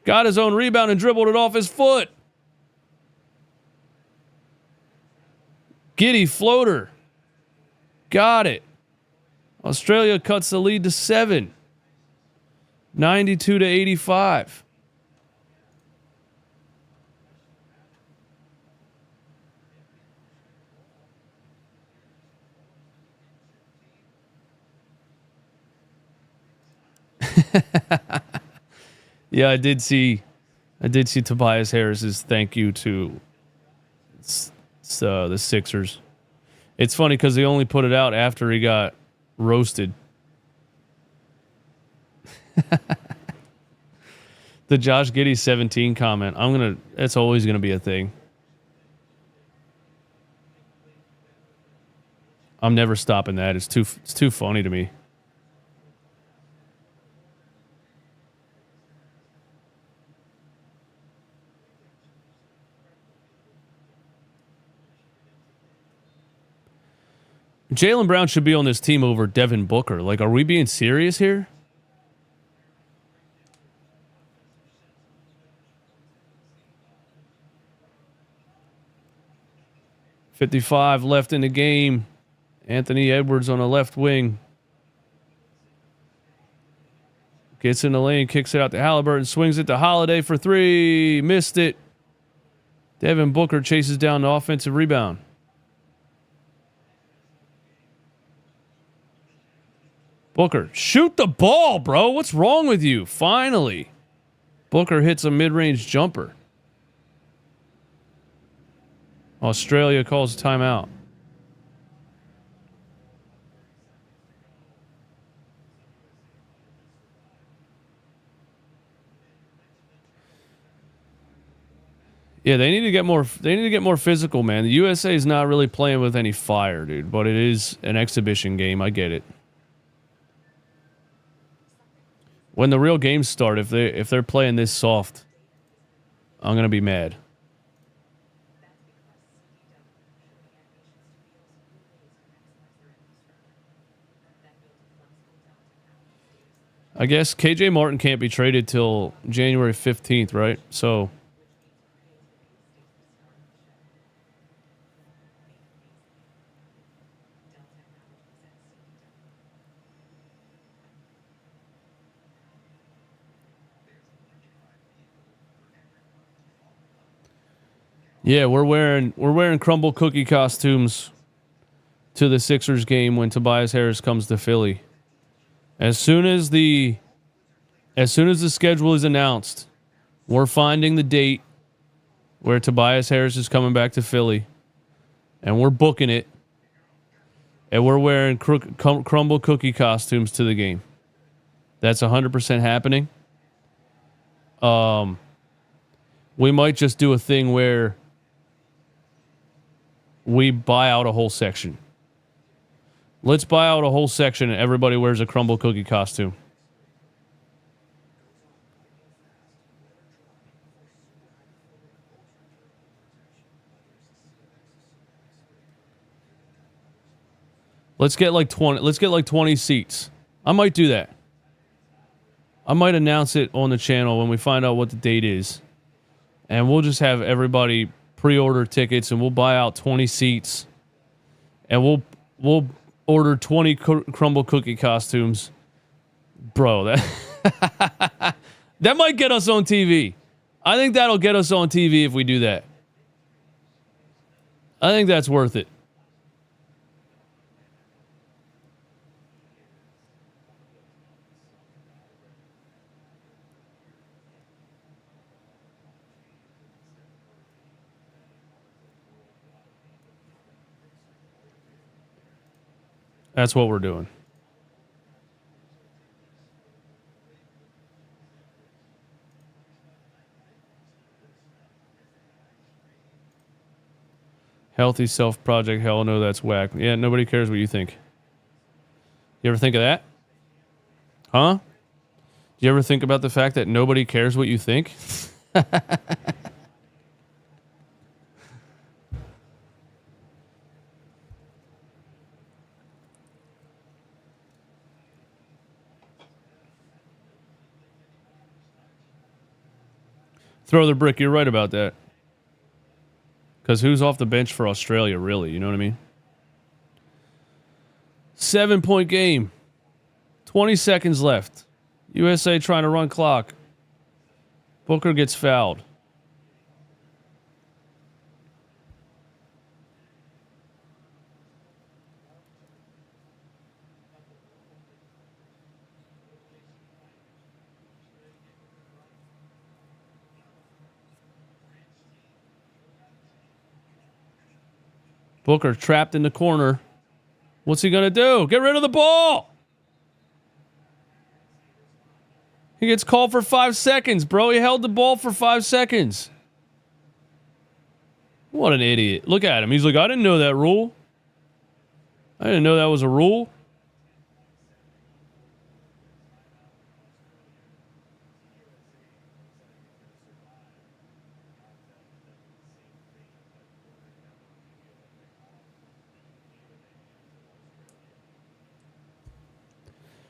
Speaker 1: Got his own rebound and dribbled it off his foot. Giddey floater. Got it. Australia cuts the lead to 7. 92 to 85. Yeah, I did see Tobias Harris's thank you to the Sixers. It's funny because they only put it out after he got roasted. The Josh Giddey 17 comment. It's always gonna be a thing. I'm never stopping that. It's too funny to me. Jaylen Brown should be on this team over Devin Booker. Like, are we being serious here? .55 left in the game. Anthony Edwards on the left wing. Gets in the lane, kicks it out to Haliburton, swings it to Holiday for 3. Missed it. Devin Booker chases down the offensive rebound. Booker, shoot the ball, bro. What's wrong with you? Finally. Booker hits a mid-range jumper. Australia calls timeout. Yeah, they need to get more physical, man. The USA is not really playing with any fire, dude, but it is an exhibition game. I get it. When the real games start, if they're playing this soft, I'm gonna be mad. I guess KJ Martin can't be traded till January 15th, right? So yeah, we're wearing crumble cookie costumes to the Sixers game when Tobias Harris comes to Philly. As soon as the schedule is announced, we're finding the date where Tobias Harris is coming back to Philly, and we're booking it, and we're wearing crumble cookie costumes to the game. That's 100% happening. We might just do a thing where we buy out a whole section. Let's buy out a whole section and everybody wears a crumble cookie costume. Let's get like 20 seats. I might do that. I might announce it on the channel when we find out what the date is. And we'll just have everybody pre-order tickets and we'll buy out 20 seats. And we'll order 20 crumble cookie costumes. Bro, that that might get us on TV. I think that'll get us on TV if we do that. I think that's worth it. That's what we're doing. Healthy self project. Hell no, that's whack. Yeah, nobody cares what you think. You ever think of that? Huh? Do you ever think about the fact that nobody cares what you think? Throw the brick. You're right about that. Because who's off the bench for Australia, really? You know what I mean? 7-point game. 20 seconds left. USA trying to run clock. Booker gets fouled. Booker trapped in the corner. What's he going to do? Get rid of the ball. He gets called for 5 seconds, bro. He held the ball for 5 seconds. What an idiot. Look at him. He's like, I didn't know that rule. I didn't know that was a rule.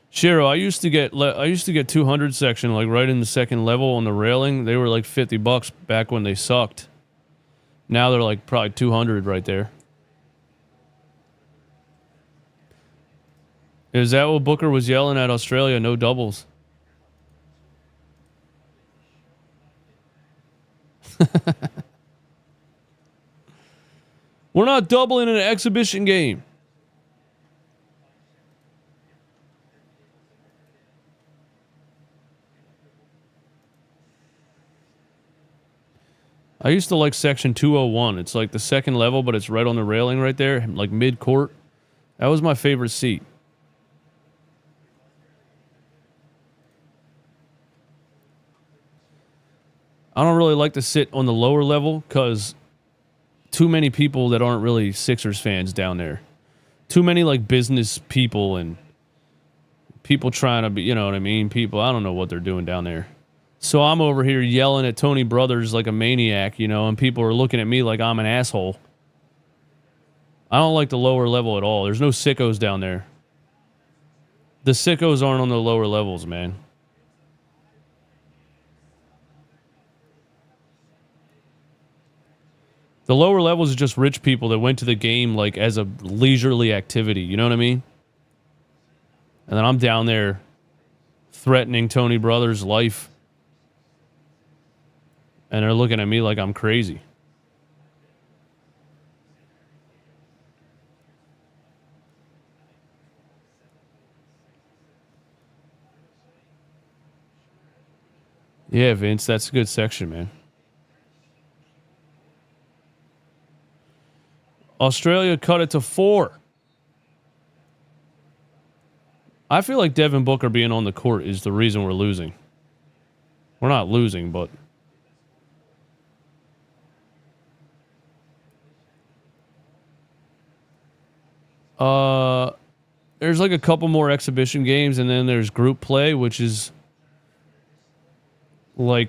Speaker 1: Shiro, I used to get 200 section like right in the second level on the railing. They were like $50 back when they sucked. Now they're like probably 200 right there. Is that what Booker was yelling at Australia? No doubles. We're not doubling in an exhibition game. I used to like section 201. It's like the second level, but it's right on the railing right there, like mid-court. That was my favorite seat. I don't really like to sit on the lower level because too many people that aren't really Sixers fans down there. Too many like business people and people trying to be, you know what I mean? People, I don't know what they're doing down there. So I'm over here yelling at Tony Brothers like a maniac, you know, and people are looking at me like I'm an asshole. I don't like the lower level at all. There's no sickos down there. The sickos aren't on the lower levels, man. The lower levels is just rich people that went to the game like as a leisurely activity, you know what I mean? And then I'm down there threatening Tony Brothers' life. And they're looking at me like I'm crazy. Yeah, Vince, that's a good section, man. Australia cut it to 4. I feel like Devin Booker being on the court is the reason we're losing. We're not losing, but... there's like a couple more exhibition games, and then there's group play, which is like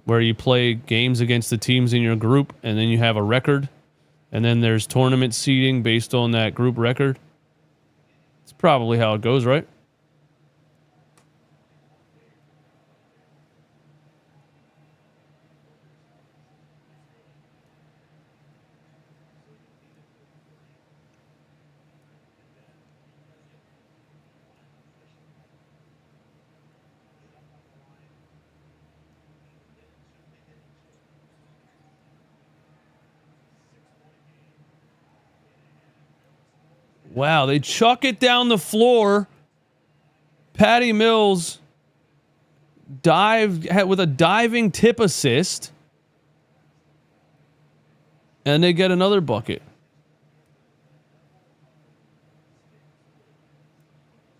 Speaker 1: where you play games against the teams in your group, and then you have a record, and then there's tournament seeding based on that group record. It's probably how it goes, right? Wow, they chuck it down the floor. Patty Mills with a diving tip assist. And they get another bucket.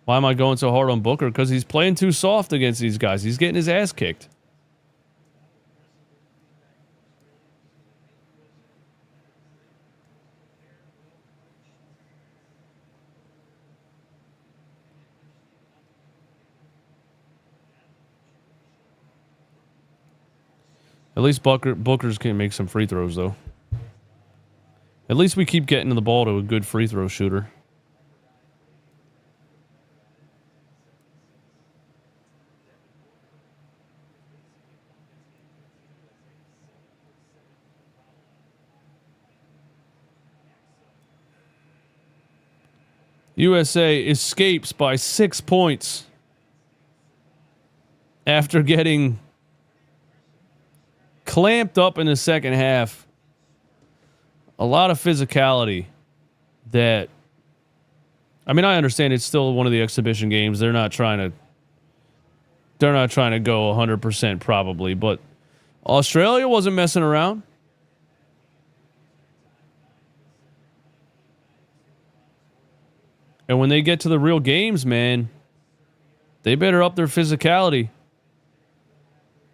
Speaker 1: Why am I going so hard on Booker? Because he's playing too soft against these guys. He's getting his ass kicked. At least Booker's can make some free throws, though. At least we keep getting the ball to a good free throw shooter. USA escapes by 6 points after getting clamped up in the second half. A lot of physicality that, I mean, I understand it's still one of the exhibition games. They're not trying to go 100% probably, but Australia wasn't messing around. And when they get to the real games, man, they better up their physicality,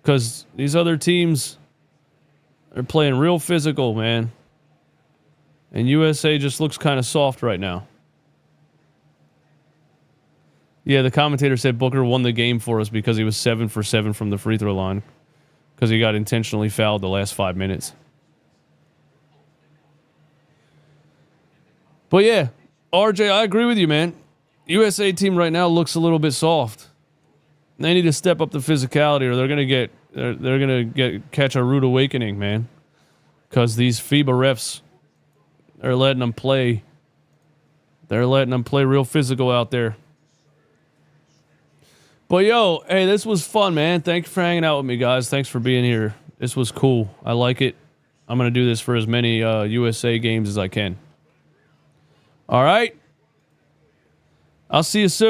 Speaker 1: because these other teams are playing real physical, man. And USA just looks kind of soft right now. Yeah, the commentator said Booker won the game for us because he was 7 for 7 from the free throw line, because he got intentionally fouled the last 5 minutes. But yeah, RJ, I agree with you, man. USA team right now looks a little bit soft. They need to step up the physicality, or they're gonna catch a rude awakening, man. Because these FIBA refs are letting them play. They're letting them play real physical out there. But yo, hey, this was fun, man. Thanks for hanging out with me, guys. Thanks for being here. This was cool. I like it. I'm gonna do this for as many USA games as I can. All right. I'll see you soon.